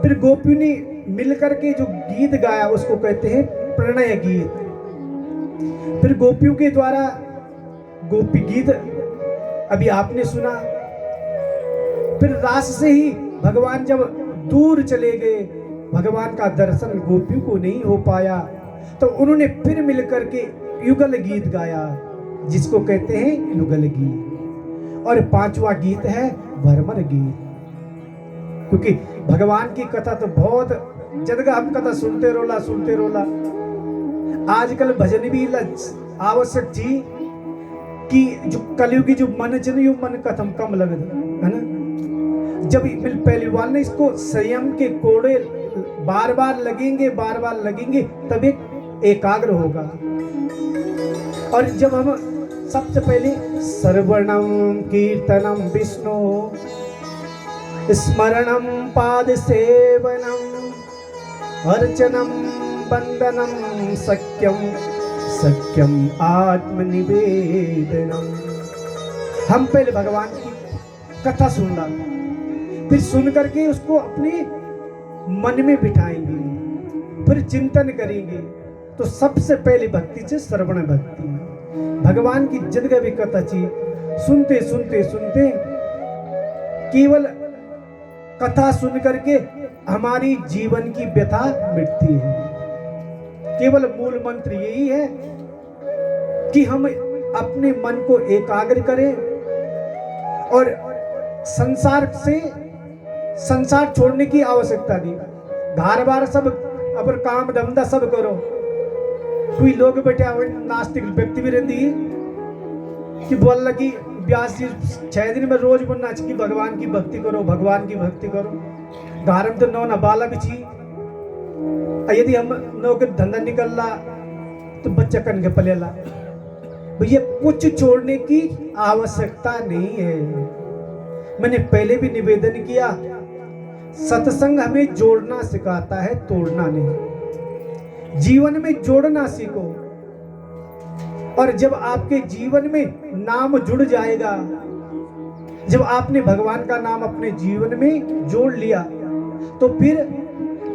फिर गोपियों ने मिलकर के जो गीत गाया उसको कहते हैं प्रणय गीत। फिर गोपियों के द्वारा गोपी गीत अभी आपने सुना। फिर रास से ही भगवान जब दूर चले गए, भगवान का दर्शन गोपियों को नहीं हो पाया, तो उन्होंने फिर मिलकर के युगल गीत गाया, जिसको कहते हैं युगल गीत। और 5वां गीत है भ्रमर गीत, क्योंकि भगवान की कथा तो बहुत जगह हम कथा सुनते रोला। आजकल भजन भी आवश्यक थी कि जो कलयुगी जो मन जन मन कथम कम लगता है ना। जब पहलवान ने इसको संयम के कोड़े बार बार लगेंगे तब एक एकाग्र होगा। और जब हम सबसे पहले श्रवणम कीर्तनम विष्णु स्मरणम पाद सेवनम अर्चनम वंदनम सख्यम आत्मनिवेदनम, हम पहले भगवान की कथा सुनना, फिर सुन करके उसको अपने मन में बिठाएंगे, फिर चिंतन करेंगे। तो सबसे पहली भक्ति से श्रवण भक्ति, भगवान की जगह भी कथा चाहिए। सुनते सुनते सुनते केवल कथा सुन करके हमारी जीवन की व्यथा मिटती है। केवल मूल मंत्र यही है कि हम अपने मन को एकाग्र करें और संसार छोड़ने की आवश्यकता नहीं। घर बार सब अपन काम धंधा सब करो। कोई लोग बैठे हुए नास्तिक व्यक्ति भी रहती कि बोल लगी व्यास जी 6 दिन में रोज बोलना चाहिए कि भगवान की भक्ति करो, भगवान की भक्ति करो। घर में तो नौ न बाला भी चाहिए। यदि हम नौकर धंधा निकल रहा तो बच्चा कन के पलेला। भैया कुछ छोड़ने की आवश्यकता नहीं है। मैंने पहले भी निवेदन किया, सत्संग हमें जोड़ना सिखाता है, तोड़ना नहीं। जीवन में जोड़ना सीखो, और जब आपके जीवन में नाम जुड़ जाएगा, जब आपने भगवान का नाम अपने जीवन में जोड़ लिया, तो फिर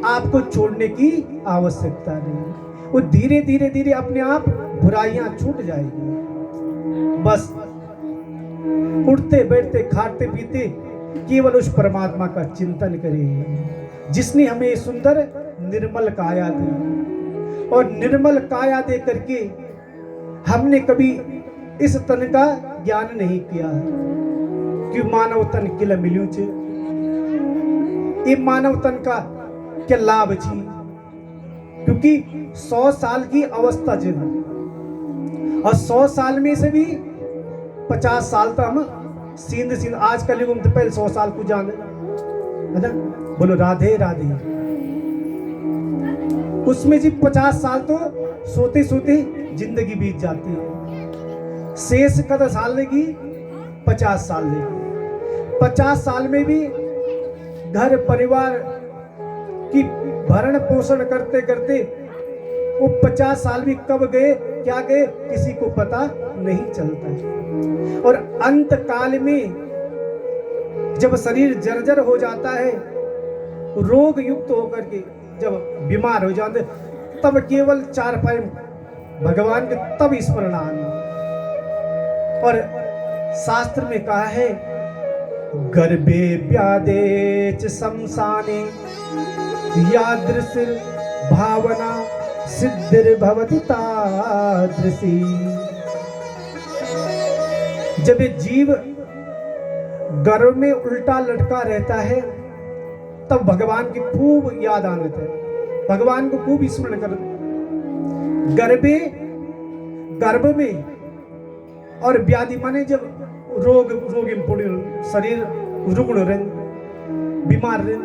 आपको छोड़ने की आवश्यकता नहीं। वो धीरे धीरे धीरे अपने आप बुराइयां छूट जाएगी। बस उठते बैठते खाते पीते केवल उस परमात्मा का चिंतन करें जिसने हमें सुंदर निर्मल काया दी, और निर्मल काया दे करके हमने कभी इस तन का ज्ञान नहीं किया कि मानव तन किला मिल्यू छे, ये मानव तन का क्या लाभ छी। क्योंकि 100 साल की अवस्था छे, और 100 साल में से भी 50 साल तो हम सीध आज कल युग में तो पहले 100 साल को जाने है ना। बोलो राधे राधे। उसमें जी 50 साल तो सोते सोते जिंदगी बीत जाती है। शेष कद साल लेगी 50 साल लेगी। 50 साल में भी घर परिवार की भरण पोषण करते करते वो 50 साल भी कब गए क्या गए किसी को पता नहीं चलता है। और अंत काल में जब शरीर जर्जर हो जाता है, रोग युक्त होकर के जब बीमार हो जाते, तब केवल 4 पाए भगवान के तब स्मरण आना। और शास्त्र में कहा है, गर्भे व्याधे च शमशाने यादृश भावना सिद्धिर्भवति तादृशी। जब ये जीव गर्भ में उल्टा लटका रहता है, तब भगवान की खूब याद आने थे, भगवान को खूब स्मरण कर। गर्भ में और व्याधि माने जब रोग शरीर रुग्ण रहे, बीमार रहे,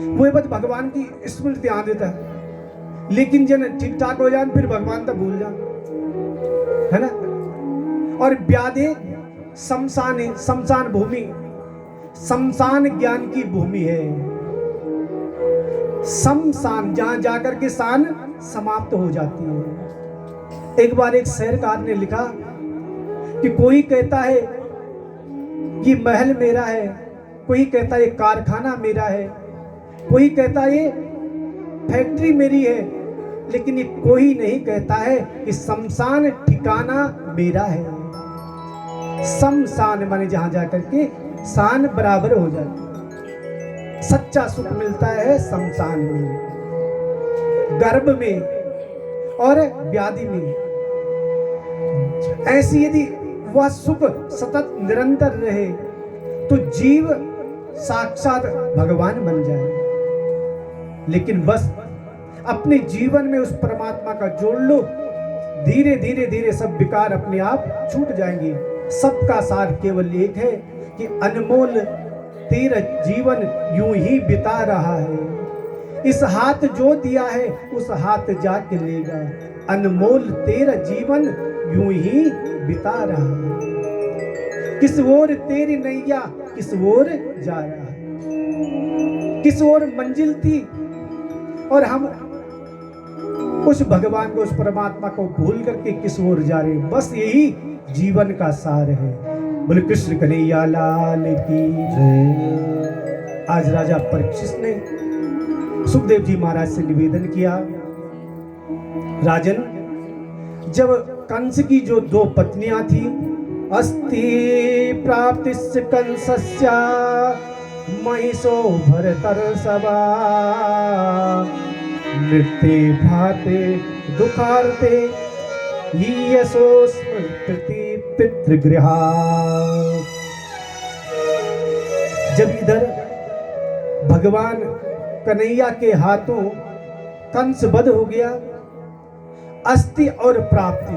वो बात भगवान की स्मृति ध्यान देता है। लेकिन जन ठीक ठाक हो जाए फिर भगवान तो भूल जा, है ना। और व्याधि शमशान है, शमशान भूमि, शमशान ज्ञान की भूमि है। शमशान जहां जाकर के शान समाप्त हो जाती है। एक बार एक शहरकार ने लिखा कि कोई कहता है कि महल मेरा है, कोई कहता है कारखाना मेरा है, कोई कहता है फैक्ट्री मेरी है, लेकिन ये कोई नहीं कहता है कि शमशान ठिकाना मेरा है। शमशान माने जहां जाकर के शान बराबर हो जाती है। सच्चा सुख मिलता है शमशान में, गर्भ में और व्याधि में। ऐसी यदि वह सुख सतत निरंतर रहे तो जीव साक्षात भगवान बन जाए। लेकिन बस अपने जीवन में उस परमात्मा का जोड़ लो, धीरे धीरे धीरे सब विकार अपने आप छूट जाएंगे। सबका सार केवल एक है कि अनमोल तेरा जीवन यूं ही बिता रहा है। इस हाथ जो दिया है उस हाथ जाके लेगा। अनमोल तेरा जीवन यूं ही बिता रहा है। किस ओर तेरी नैया किस ओर जा रहा है। किस ओर मंजिल थी और हम उस भगवान को, उस परमात्मा को भूल करके किस ओर जा रहे हैं। बस यही जीवन का सार है। बोले कृष्ण कन्हैया लाल की जय। आज राजा परीक्षित ने सुखदेव जी महाराज से निवेदन किया, राजन, जब कंस की जो दो पत्नियां थी, अस्ति प्राप्तिस्य कंसस्य महिषो भरतर्षभा, नृत्ये भाते दुखार्ते यशो स्मृति पितृगृहा। जब इधर भगवान कन्हैया के हाथों कंस वध हो गया, अस्ति और प्राप्ति,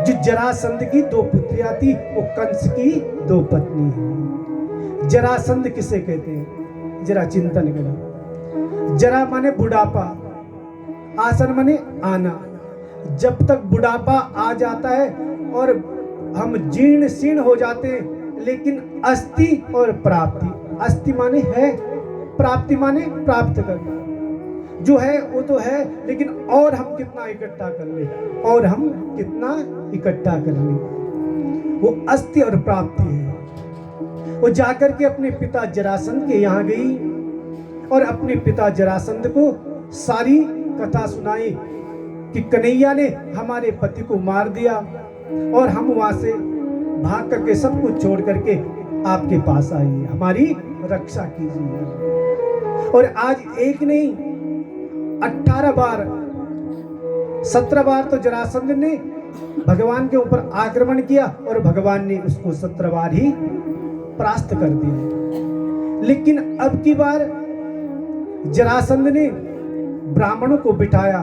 जो जरासंध की दो पुत्रियां थी वो कंस की दो पत्नी है। जरासंध किसे कहते हैं, जरा चिंतन करो। जरा माने बुढ़ापा, आसन माने आना। जब तक बुढ़ापा आ जाता है और हम जीर्ण शीर्ण हो जाते हैं, लेकिन अस्ति और प्राप्ति, अस्ति माने है, प्राप्ति माने प्राप्त करना। जो है वो तो है, लेकिन और हम कितना इकट्ठा कर ले, और हम कितना इकट्ठा कर ले, वो अस्ति और प्राप्ति है। वो जाकर के अपने पिता जरासंध के यहाँ गई और अपने पिता जरासंध को सारी कथा सुनाई कि कन्हैया ने हमारे पति को मार दिया और हम वहां से भाग करके सब कुछ छोड़ करके आपके पास आई, हमारी रक्षा कीजिए। और आज एक नहीं 18 बार 17 बार तो जरासंध ने भगवान के ऊपर आक्रमण किया और भगवान ने उसको 17 बार ही परास्त कर दिया। लेकिन अब की बार जरासंध ने ब्राह्मणों को बिठाया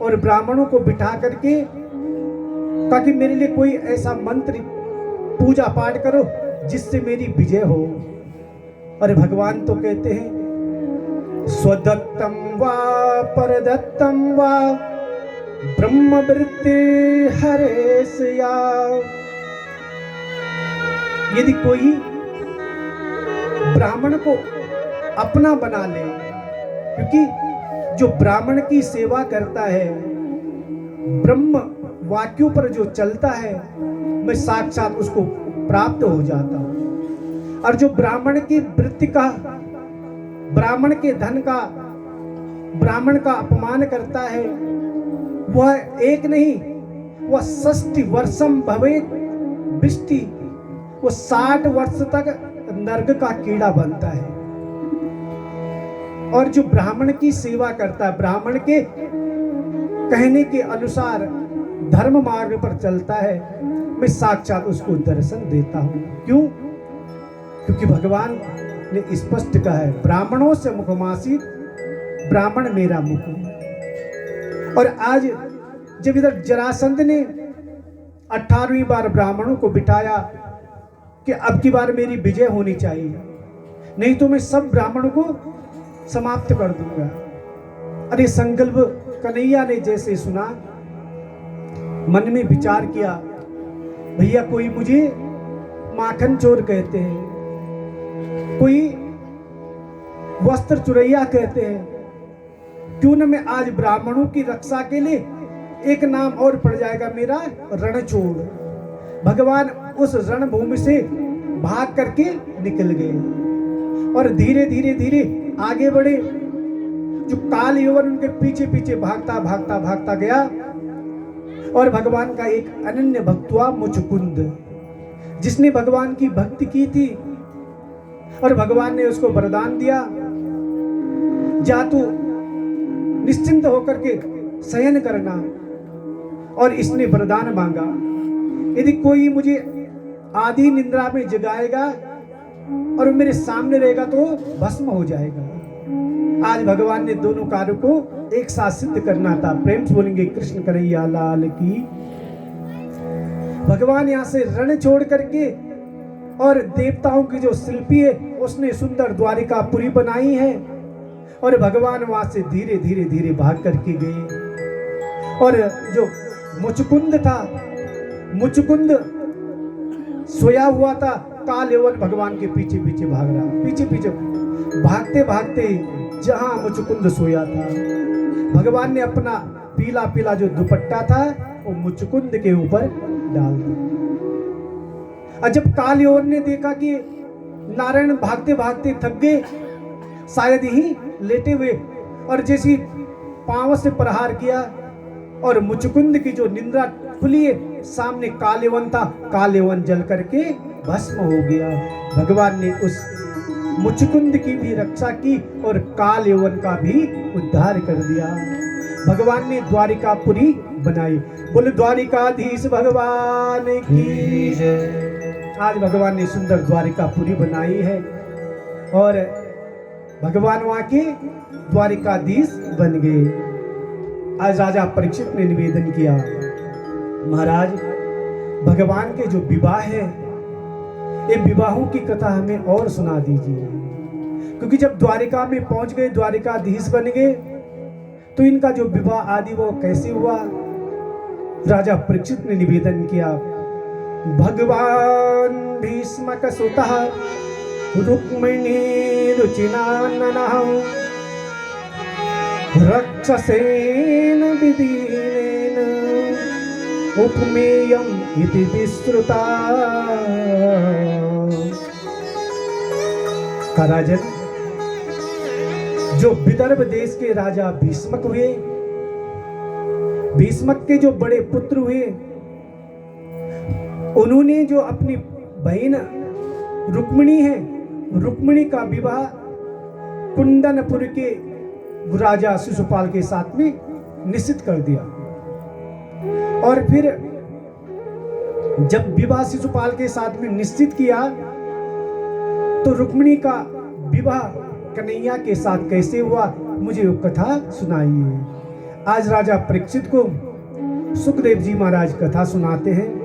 और ब्राह्मणों को बिठा करके कहा कि मेरे लिए कोई ऐसा मंत्र पूजा पाठ करो जिससे मेरी विजय हो। और भगवान तो कहते हैं स्वदत्तम वा परदत्तम वा ब्रह्मवृत्ति हरेशया। यदि कोई ब्राह्मण को अपना बना ले, क्योंकि जो ब्राह्मण की सेवा करता है, ब्रह्म वाक्यों पर जो चलता है, मैं साक्षात उसको प्राप्त हो जाता हूं। और जो ब्राह्मण की वृत्ति का, ब्राह्मण के धन का, ब्राह्मण का अपमान करता है, वह एक नहीं, वह 60 वर्षम भवेत् विष्टि, वो 60 वर्ष तक नरक का कीड़ा बनता है। और जो ब्राह्मण की सेवा करता है, ब्राह्मण के कहने के अनुसार धर्म मार्ग पर चलता है, मैं साक्षात उसको दर्शन देता हूं। क्यों? क्योंकि भगवान ने स्पष्ट कहा है, ब्राह्मणों से मुखमासीत, ब्राह्मण मेरा मुख है। और आज जब इधर जरासंध ने 18वीं बार ब्राह्मणों को बिठाया कि अब की बार मेरी विजय होनी चाहिए, नहीं तो मैं सब ब्राह्मणों को समाप्त कर दूंगा। अरे संकल्प कन्हैया ने जैसे सुना, मन में विचार किया, भैया कोई मुझे माखन चोर कहते हैं, कोई वस्त्र चुरैया कहते हैं, क्यों न मैं आज ब्राह्मणों की रक्षा के लिए एक नाम और पड़ जाएगा मेरा, रणचोर। भगवान उस रणभूमि से भाग करके निकल गए और धीरे धीरे धीरे आगे बढ़े। जो काल यवन उनके पीछे पीछे भागता भागता भागता गया और भगवान का एक अनन्य भक्त हुआ मुचुकुंद, जिसने भगवान की भक्ति की थी। और भगवान ने उसको वरदान दिया, जा तू निश्चिंत होकर के शयन करना। और इसने वरदान मांगा, यदि कोई मुझे आधी निद्रा में जगाएगा और मेरे सामने रहेगा तो भस्म हो जाएगा। आज भगवान ने दोनों कार्यों को एक साथ सिद्ध करना था। प्रेम से बोलेंगे कृष्ण कन्हैया लाल की। भगवान यहाँ से रण छोड़ करके, और देवताओं की जो शिल्पी है उसने सुंदर द्वारिकापुरी बनाई है, और भगवान वहां से धीरे धीरे धीरे भाग करके गए। और जो मुचुकुंद था, मुचुकुंद सोया हुआ था, काल यवन भगवान के पीछे पीछे भाग रहा, पीछे पीछे भागते भागते जहां मुचुकुंद सोया था भगवान ने अपना पीला पीला जो दुपट्टा था वो मुचकुंद के ऊपर डाल दिया। और जब काल यवन ने देखा कि नारायण भागते भागते थक गए, शायद ही लेटे हुए, और जैसी पांव से प्रहार किया और मुचकुंद की जो निंद्रा खुली है, सामने कालेवन था, कालेवन जल करके भस्म हो गया। भगवान ने उस मुचकुंद की भी रक्षा की और कालेवन का भी उद्धार कर दिया। भगवान ने द्वारिकापुरी बनाई। बोले द्वारिकाधीश भगवान की जय। आज भगवान ने सुंदर द्वारिकापुरी बनाई है और भगवान वहां के द्वारिकाधीश बन गए। आज राजा परीक्षित ने निवेदन किया, महाराज भगवान के जो विवाह है, ये विवाहों की कथा हमें और सुना दीजिए, क्योंकि जब द्वारिका में पहुंच गए, द्वारिकाधीश बन गए, तो इनका जो विवाह आदि वो कैसे हुआ। राजा परीक्षित ने निवेदन किया, भगवान भीष्मक सुतः रुक्मिणी रुचिनाननः रक्षसेन विदीनेन उपमेयम् इति विश्रुता। राजन, जो विदर्भ देश के राजा भीष्मक हुए, भीष्मक के जो बड़े पुत्र हुए, उन्होंने जो अपनी बहन रुक्मिणी है, रुक्मिणी का विवाह कुंदनपुर के राजा शिशुपाल के साथ में निश्चित कर दिया। और फिर जब विवाह शिशुपाल के साथ में निश्चित किया, तो रुक्मिणी का विवाह कन्हैया के साथ कैसे हुआ, मुझे वो कथा सुनाइए। आज राजा परीक्षित को सुखदेव जी महाराज कथा सुनाते हैं।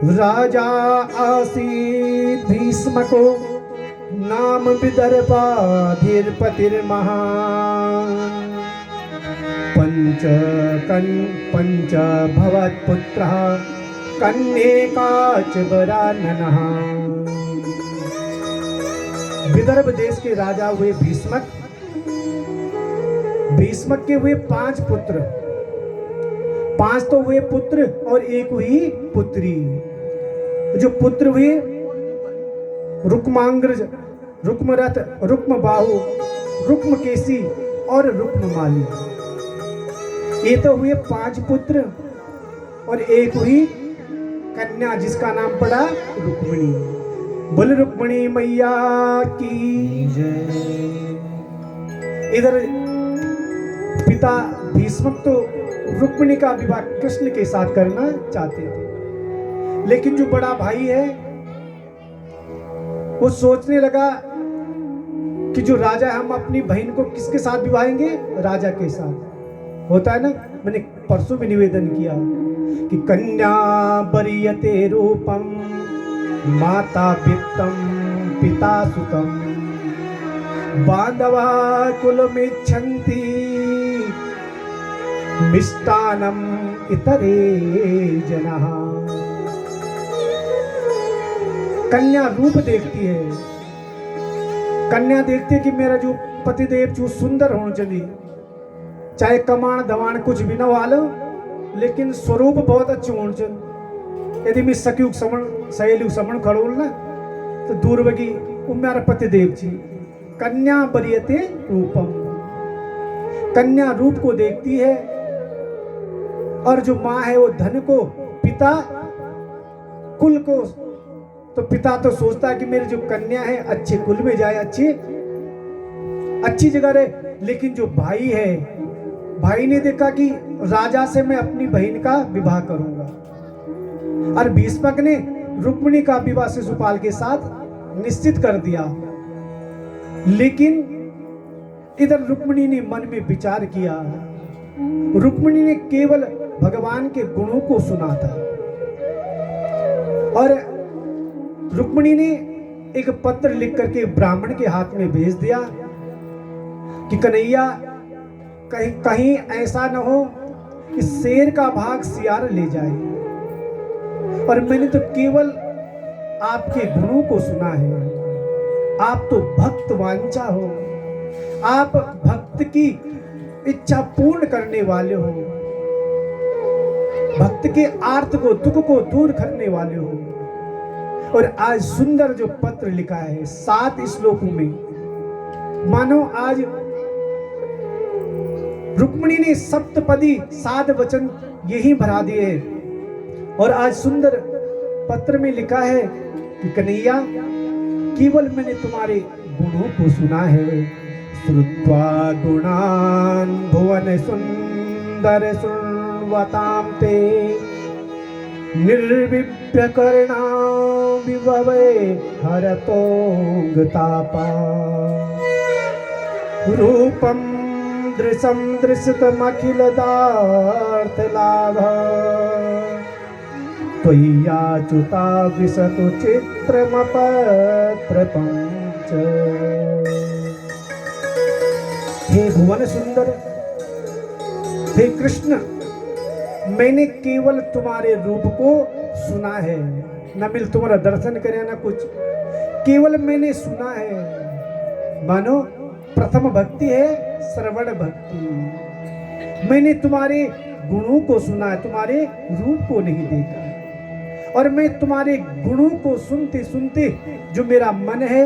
राजा आसीत भीष्म को नाम विदर्भाधिपतिर्महान पंच भवत पुत्रः कन्येकाच वराननः। विदर्भ देश के राजा हुए भीष्मक। भीष्मक के हुए 5 पुत्र, 5 तो हुए पुत्र और 1 हुई पुत्री। जो पुत्र हुए रुक्मांग्रज, रुक्मरथ, रुक्मबाहु, रुक्मकेशी और रुक्ममाली। ये तो हुए 5 पुत्र और 1 हुई कन्या जिसका नाम पड़ा रुक्मिणी। बोल रुक्मिणी मैया की जय। इधर पिता भीष्मक तो रुक्मिणी का विवाह कृष्ण के साथ करना चाहते थे, लेकिन जो बड़ा भाई है वो सोचने लगा कि जो राजा है, हम अपनी बहन को किसके साथ विवाहेंगे, राजा के साथ। होता है ना, मैंने परसों भी निवेदन किया कि कन्या बरीयते रूपम माता वित्तम पिता सुतम बांधवा कुलमिच्छन्ति मिष्टानम इतरे जनः। कन्या रूप देखती है, कन्या देखती है कि मेरा जो पतिदेव जो सुंदर होना चाहिए, चाहे कमाण दवाण कुछ भी ना वालो, लेकिन स्वरूप बहुत अच्छे होना चाहिए। यदि मैं सखी समण सहेली समण खड़ोल ना, तो दूर बगी वो मेरा पतिदेव जी। कन्या बरियते रूपम, कन्या रूप को देखती है। और जो माँ है वो धन को, पिता कुल को। तो पिता तो सोचता है कि मेरी जो कन्या है अच्छे कुल में जाए, अच्छी जगह रहे। लेकिन जो भाई है, भाई ने देखा कि राजा से मैं अपनी बहन का विवाह करूंगा, और भीष्मक ने रुक्मिणी का विवाह शिशुपाल के साथ निश्चित कर दिया। लेकिन इधर रुक्मिणी ने मन में विचार किया। रुक्मिणी ने केवल भगवान के गुणों को सुना था, और रुक्मिणी ने एक पत्र लिख करके ब्राह्मण के हाथ में भेज दिया कि कन्हैया, कहीं ऐसा न हो कि शेर का भाग सियार ले जाए, और मैंने तो केवल आपके गुणों को सुना है। आप तो भक्त वांछा हो, आप भक्त की इच्छा पूर्ण करने वाले हो, भक्त के आर्त को, दुख को दूर करने वाले हो। और आज सुंदर जो पत्र लिखा है 7 श्लोकों में, मानो आज रुक्मिणी ने सप्तपदी 7 वचन यही भरा दिए। और आज सुंदर पत्र में लिखा है कि कन्हैया, केवल मैंने तुम्हारे गुणों को सुना है। श्रुत्वा गुणान भुवन सुंदर सुनवताम ते, निर्विप्य कर्णा विभवे हरतोंगतापा। रूपम दृशम दृशतमखिल दार्थ लाभ, त्वय्याच्युता विशतु चित्रमपत्र पंच। हे भुवन सुंदर, हे कृष्ण, मैंने केवल तुम्हारे रूप को सुना है, न मिल तुम्हारा दर्शन करे न कुछ, केवल मैंने सुना है। मानो प्रथम भक्ति है श्रवण भक्ति। मैंने तुम्हारे गुणों को सुना है, तुम्हारे रूप को नहीं देखा। और मैं तुम्हारे गुणों को सुनते सुनते जो मेरा मन है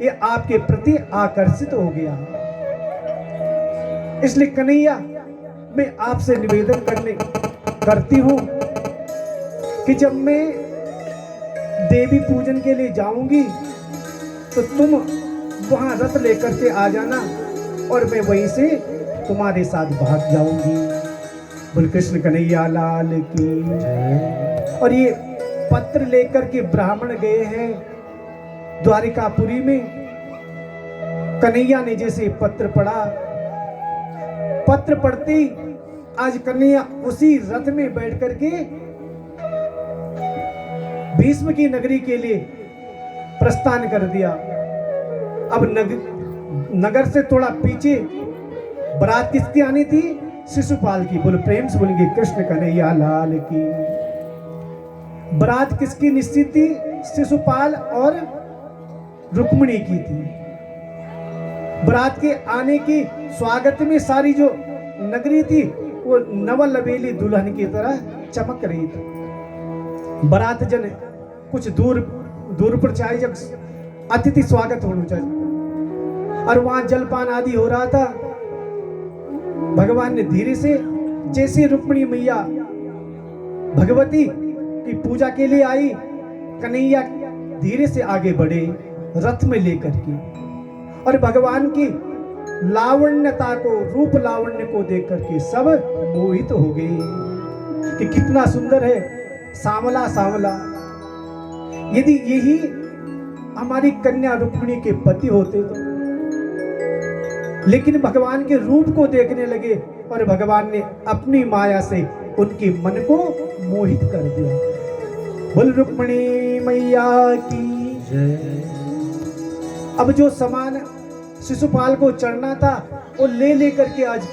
ये आपके प्रति आकर्षित हो गया। इसलिए कन्हैया, मैं आपसे निवेदन करती हूं कि जब मैं देवी पूजन के लिए जाऊंगी तो तुम वहां रथ लेकर के आ जाना और मैं वहीं से तुम्हारे साथ भाग जाऊंगी। बोल कृष्ण कन्हैया लाल की। और ये पत्र लेकर के ब्राह्मण गए हैं द्वारिकापुरी में। कन्हैया ने जैसे पत्र पढ़ा, पत्र पढ़ते आज कन्हैया उसी रथ में बैठ करके भीष्म की नगरी के लिए प्रस्थान कर दिया। अब नगर से थोड़ा पीछे बारात किसकी आनी थी? शिशुपाल की। बोल प्रेम से बोलेंगे कृष्ण कन्हैया लाल की। बारात किसकी निश्चित थी? शिशुपाल और रुक्मिणी की थी। बारात के आने की स्वागत में सारी जो नगरी थी वो नवलबेली दुल्हन की तरह चमक रही थी। बारात जन कुछ दूर पर चाहे जब अतिथि स्वागत होना चाहिए और वहां जलपान आदि हो रहा था। भगवान ने धीरे से, जैसे रुक्मिणी मैया भगवती की पूजा के लिए आई, कन्हैया धीरे से आगे बढ़े रथ में लेकर के, और भगवान की लावण्यता को, रूप लावण्य को देख करके सब मोहित हो गए कि कितना सुंदर है, सांवला सांवला। यदि यही हमारी कन्या रुक्मिणी के पति होते तो, लेकिन भगवान के रूप को देखने लगे और भगवान ने अपनी माया से उनके मन को मोहित कर दिया। बोल रुक्मिणी मैया की जय। अब जो सामान शिशुपाल को चढ़ना था वो ले करके आज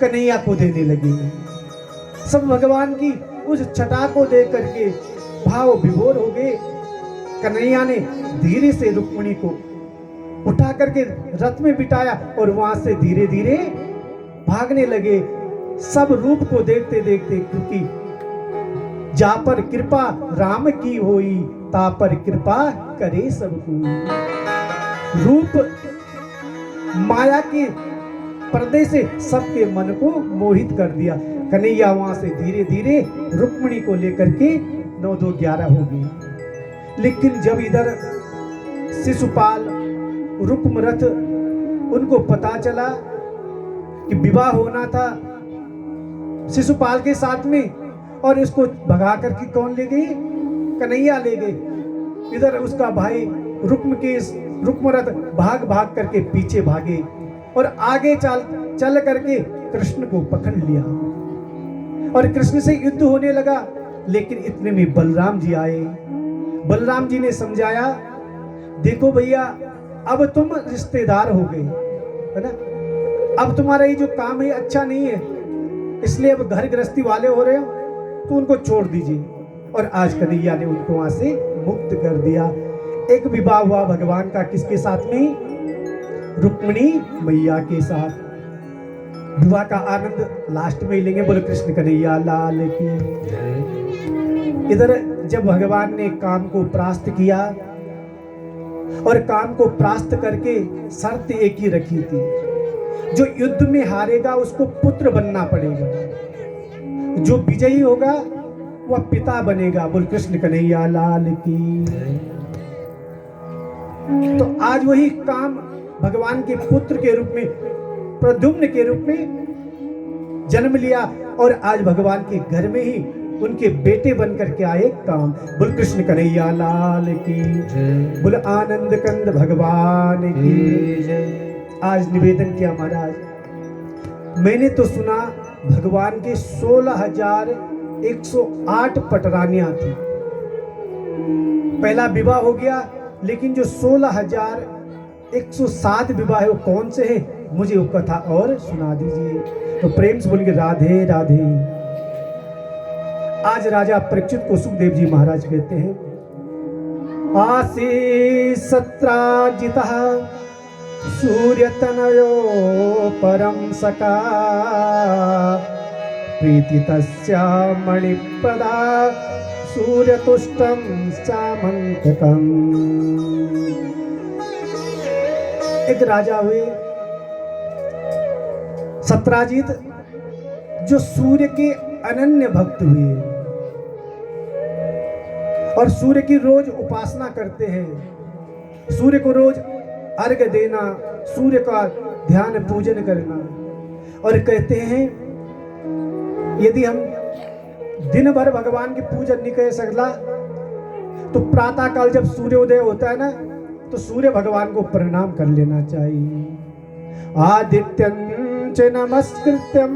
कन्हैया को देने लगे। सब भगवान की उस छटा को देख करके भाव विभोर हो गए। कन्हैया ने धीरे से रुक्मिणी को उठा करके रथ में बिठाया और वहां से धीरे धीरे भागने लगे। सब रूप को देखते देखते, क्योंकि जा पर कृपा राम की होई, ता पर कृपा करे सब कोई। रूप माया के पर्दे से सबके मन को मोहित कर दिया। कन्हैया वहां से धीरे धीरे रुक्मिणी को लेकर के 9-2-11 हो गई। लेकिन जब इधर शिशुपाल रुक्मरथ उनको पता चला कि विवाह होना था शिशुपाल के साथ में, और इसको भगा करके कौन ले गई? कन्हैया ले गए। इधर उसका भाई रुक्मरथ भाग भाग करके पीछे भागे और आगे चल करके कृष्ण को पकड़ लिया और कृष्ण से युद्ध होने लगा। लेकिन इतने में बलराम जी आए। बलराम जी ने समझाया, देखो भैया, अब तुम रिश्तेदार हो गए, है ना, अब तुम्हारा ये जो काम है अच्छा नहीं है, इसलिए अब घर गृहस्थी वाले हो रहे हो तो उनको छोड़ दीजिए। और आज कन्हैया ने उनको वहां से मुक्त कर दिया। एक विवाह हुआ भगवान का किसके साथ में? रुक्मिणी मैया के साथ। विवाह का आनंद लास्ट में ही लेंगे। बोले कृष्ण कन्हैया लाल की। इधर जब भगवान ने काम को परास्त किया और काम को परास्त करके शर्त एक ही रखी थी, जो युद्ध में हारेगा उसको पुत्र बनना पड़ेगा, जो विजयी होगा वह पिता बनेगा। बोल कृष्ण कन्हैया लाल की। तो आज वही काम भगवान के पुत्र के रूप में, प्रद्युम्न के रूप में जन्म लिया और आज भगवान के घर में ही उनके बेटे बन करके आए काम। बोल कृष्ण कन्हैया लाल की। बोल आनंद कंद भगवान की। आज निवेदन किया महाराज, मैंने तो सुना भगवान के 16,108 पटरानियां थी। पहला विवाह हो गया, लेकिन जो 16,107 विवाह है वो कौन से हैं, मुझे वो कथा और सुना दीजिए। तो प्रेम से बोलेंगे राधे राधे। आज राजा परीक्षित को सुखदेव जी महाराज कहते हैं, आसी सत्राजितः सूर्यतनयो परम सका प्रीति तस्या मणिप्रदा सूर्यतुष्टम सामंतकम। एक राजा हुए सत्राजित, जो सूर्य के अनन्य भक्त हुए और सूर्य की रोज उपासना करते हैं। सूर्य को रोज अर्घ्य देना, सूर्य का ध्यान पूजन करना। और कहते हैं यदि हम दिन भर भगवान की पूजन नहीं कर सकला तो प्रातः काल जब सूर्योदय होता है ना, तो सूर्य भगवान को प्रणाम कर लेना चाहिए। आदित्यं च नमस्कृत्यं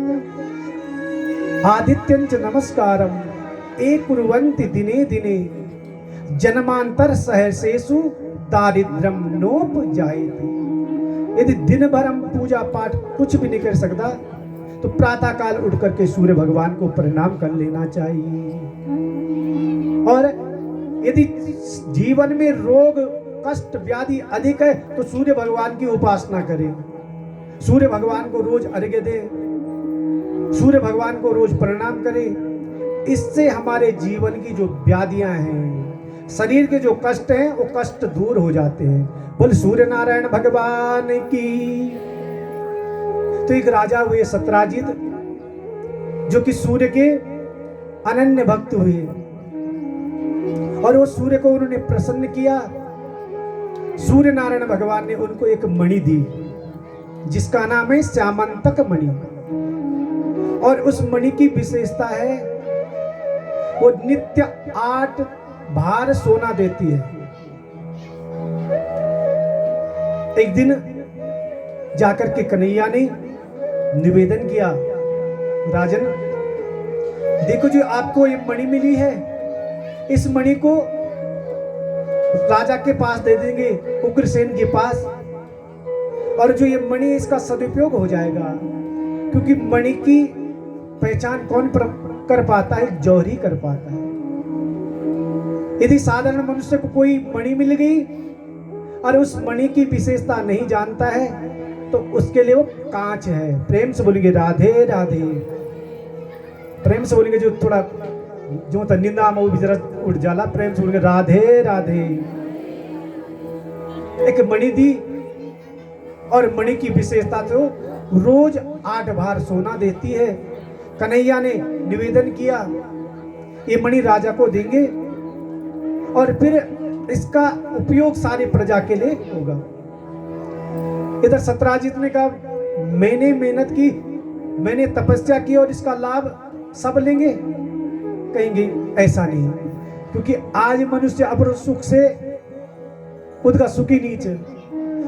आदित्यं च नमस्कारम कुर्वन्ति दिने दिने जन्मांतर सहर्षेषु दारिद्र्यम नोपजायते। यदि दिन भर हम पूजा पाठ कुछ भी नहीं कर सकता तो प्रातः काल उठ करके सूर्य भगवान को प्रणाम कर लेना चाहिए। और यदि जीवन में रोग कष्ट व्याधि अधिक है तो सूर्य भगवान की उपासना करें, सूर्य भगवान को रोज अर्घ्य दें, सूर्य भगवान को रोज प्रणाम करें। इससे हमारे जीवन की जो व्याधियां हैं, शरीर के जो कष्ट हैं, वो कष्ट दूर हो जाते हैं। बोल सूर्य नारायण भगवान की। तो एक राजा हुए सत्राजित, जो कि सूर्य के अनन्य भक्त हुए और वो सूर्य को उन्होंने प्रसन्न किया। सूर्य नारायण भगवान ने उनको एक मणि दी जिसका नाम है श्यामंतक मणि। और उस मणि की विशेषता है वो नित्य 8 भार सोना देती है। एक दिन जाकर के कन्हैया ने निवेदन किया, राजन देखो जो आपको ये मणि मिली है, इस मणि को राजा के पास दे देंगे, उग्रसेन के पास। और जो ये मणि, इसका सदुपयोग हो जाएगा, क्योंकि मणि की पहचान कौन कर पाता है? जौहरी कर पाता है। यदि साधारण मनुष्य को कोई मणि मिल गई और उस मणि की विशेषता नहीं जानता है तो उसके लिए वो कांच है। प्रेम से बोलेंगे राधे राधे। प्रेम से बोलेंगे जो थोड़ा जो निंदा में वो भी जरा उठ जाला। प्रेम से बोलेंगे राधे राधे। एक मणि दी और मणि की विशेषता तो रोज 8 भार सोना देती है। कन्हैया ने निवेदन किया ये मणि राजा को देंगे और फिर इसका उपयोग सारी प्रजा के लिए होगा। इधर सत्राजित ने कहा मैंने मेहनत की, मैंने तपस्या की और इसका लाभ सब लेंगे। कहेंगे ऐसा नहीं, क्योंकि आज मनुष्य अपर सुख से उसका सुखी नीचे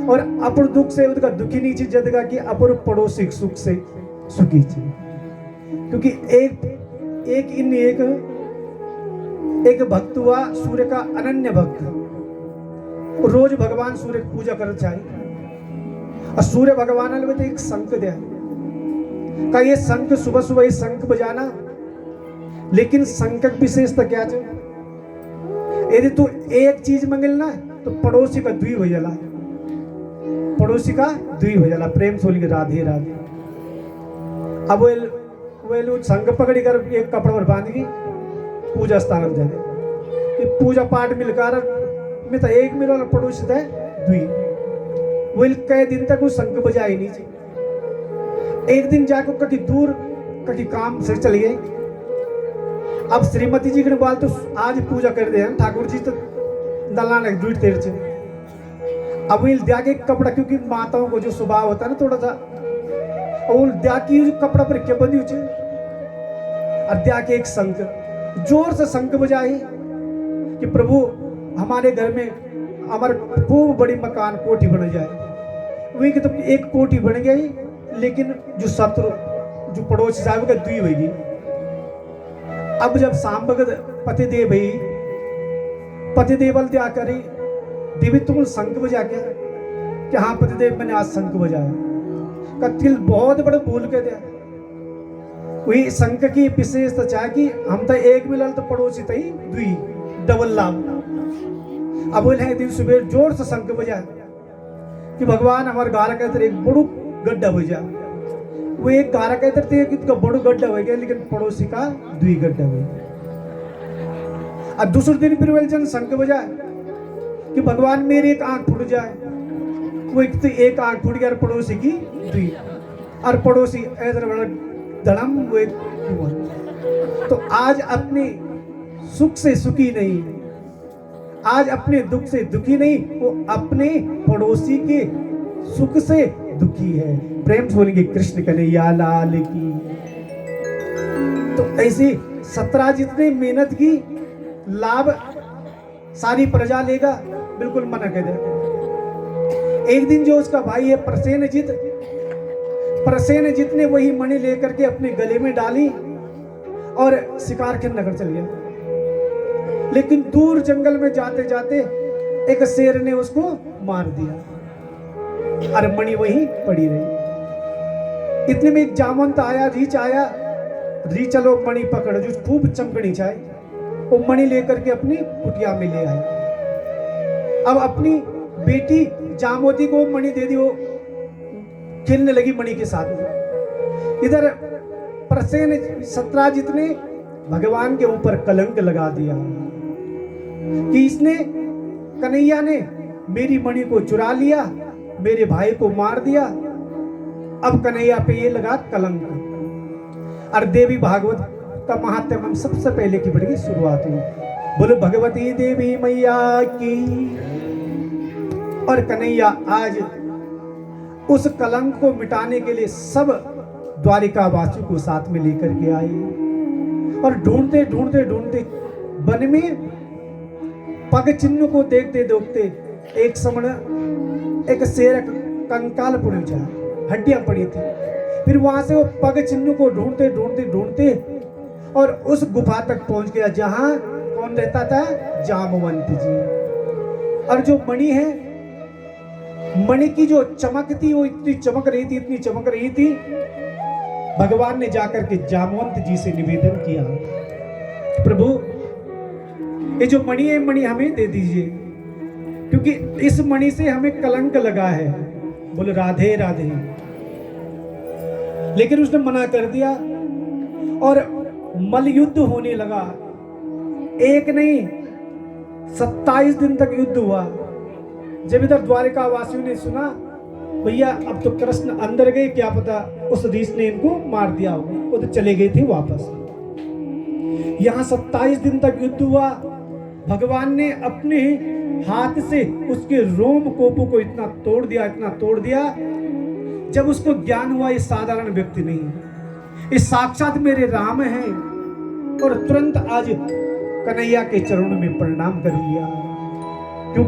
और अपर दुख से उसका दुखी नीचे जदगा कि अपर पड़ोसी सुख से सुखी चे। क्योंकि एक भक्त हुआ सूर्य का अनन्य भक्त, रोज भगवान सूर्य की पूजा करना चाहिए। और सूर्य भगवान ने तो एक शंख दिया, का ये शंख सुबह सुबह ये शंख बजाना। लेकिन शंख की विशेषता क्या है? यदि तू एक चीज मंगलना तो पड़ोसी का द्वी हो जाला, पड़ोसी का द्वी हो जाला। प्रेम से बोलेंगे राधे राधे। अब वो संग पकड़ी कर एक कपड़ा पर बांध की पूजा स्थान में जाते कि पूजा पाठ मिलकर में तो एक मिलो पड़ोस है दुई वो कई दिन तक वो संग बजाई नहीं थी। एक दिन जाकर कहीं दूर कहीं काम से चली गई। अब श्रीमती जी के बाल तो आज पूजा कर दे ठाकुर जी तो दलान है दूर तेर से। अब वो दिया के कपड़ा क्योंकि माताओं को जो स्वभाव होता है ना थोड़ा सा और दिया की जो कपड़ा पर क्या बंदी उचे और दिया के एक संग जोर से शंख बजाई कि प्रभु हमारे घर में हमारे खूब बड़ी मकान कोठी बन जाए। वही कि तो एक कोठी बन गई लेकिन जो शत्रु जो पड़ोसी साहब का दुई होगी। अब जब शाम भगत पतिदेव भाई पतिदेवल क्या करी देवी तुम शंख बजा क्या कि हाँ पतिदेव मैंने आज शंख बजाया। कतिल बहुत बड़ा भूल के दिया वही शंख की विशेषता चाहे कि हम तो एक मिलल तो पड़ोसी तई दुई डबल लाभ। अब बोले दिन सुबह जोर से शंख बजा कि भगवान हमारे गारा के अंदर एक बड़ू गड्ढा बजा। वो एक गारा के अंदर थे कि बड़ू गड्ढा हो गया लेकिन पड़ोसी का दुई गड्ढा हो गया। अब दूसरे दिन फिर वेलचन शंख बजा कि भगवान मेरी एक आंख फूट जाए। वो एक आंख फूट गया पड़ोसी की दुई और पड़ोसी ऐसा बड़ा धड़म वो एक हुआ। तो आज अपने सुख से सुखी नहीं आज अपने दुख से दुखी नहीं वो अपने पड़ोसी के सुख से दुखी है। प्रेम से बोलेंगे कृष्ण कन्हैया लाल की। तो ऐसी 17 जितने मेहनत की लाभ सारी प्रजा लेगा बिल्कुल मना कर दे। एक दिन जो उसका भाई है प्रसेनजित ने वही मणि लेकर के अपने गले में डाली और शिकार के नगर चल गया। लेकिन दूर जंगल में जाते जाते एक शेर ने उसको मार दिया और मणि वहीं पड़ी रही। इतने में एक जामवंत आया री चलो मणि पकड़ जो खूब चमकनी चाहे वो मणि लेकर के अपनी कुटिया में ले आए। अब अपनी बेटी जामवती को मणि दे दी। वो खेलने लगी मणि के साथ में। इधर प्रसेन सत्राजित ने भगवान के ऊपर कलंक लगा दिया कि इसने कन्हैया ने मेरी मणि को चुरा लिया मेरे भाई को मार दिया। अब कन्हैया पे ये लगा कलंक। और देवी भागवत का महात्म्य हम सबसे पहले की बड़ी शुरुआत हुई। बोलो भगवती देवी मैया की। और कन्हैया आज उस कलंक को मिटाने के लिए सब द्वारिका वासियों को साथ में लेकर के आए और ढूंढते ढूंढते ढूंढते वन में पग चिन्ह को देखते देखते एक समय एक शेर कंकाल पहुंचा हड्डियां पड़ी थी। फिर वहां से वो पग चिन्ह को ढूंढते ढूंढते ढूंढते और उस गुफा तक पहुंच गया जहां कौन रहता था जामवंत जी। और जो मणि है मणि की जो चमक थी वो इतनी चमक रही थी भगवान ने जाकर के जामवंत जी से निवेदन किया प्रभु ये जो मणि है मणि हमें दे दीजिए क्योंकि इस मणि से हमें कलंक लगा है। बोले राधे राधे। लेकिन उसने मना कर दिया और मल युद्ध होने लगा। एक नहीं 27 दिन तक युद्ध हुआ। जब इधर द्वारिका वासियों ने सुना भैया अब तो कृष्ण अंदर गए क्या पता उस रीस ने इनको मार दिया होगा वो तो चले गए थे वापस। यहाँ 27 दिन तक युद्ध हुआ। भगवान ने अपने हाथ से उसके रोम कोपों को इतना तोड़ दिया जब उसको ज्ञान हुआ ये साधारण व्यक्ति नहीं ये साक्षात मेरे राम हैं। और तुरंत आज कन्हैया के चरणों में प्रणाम कर लिया।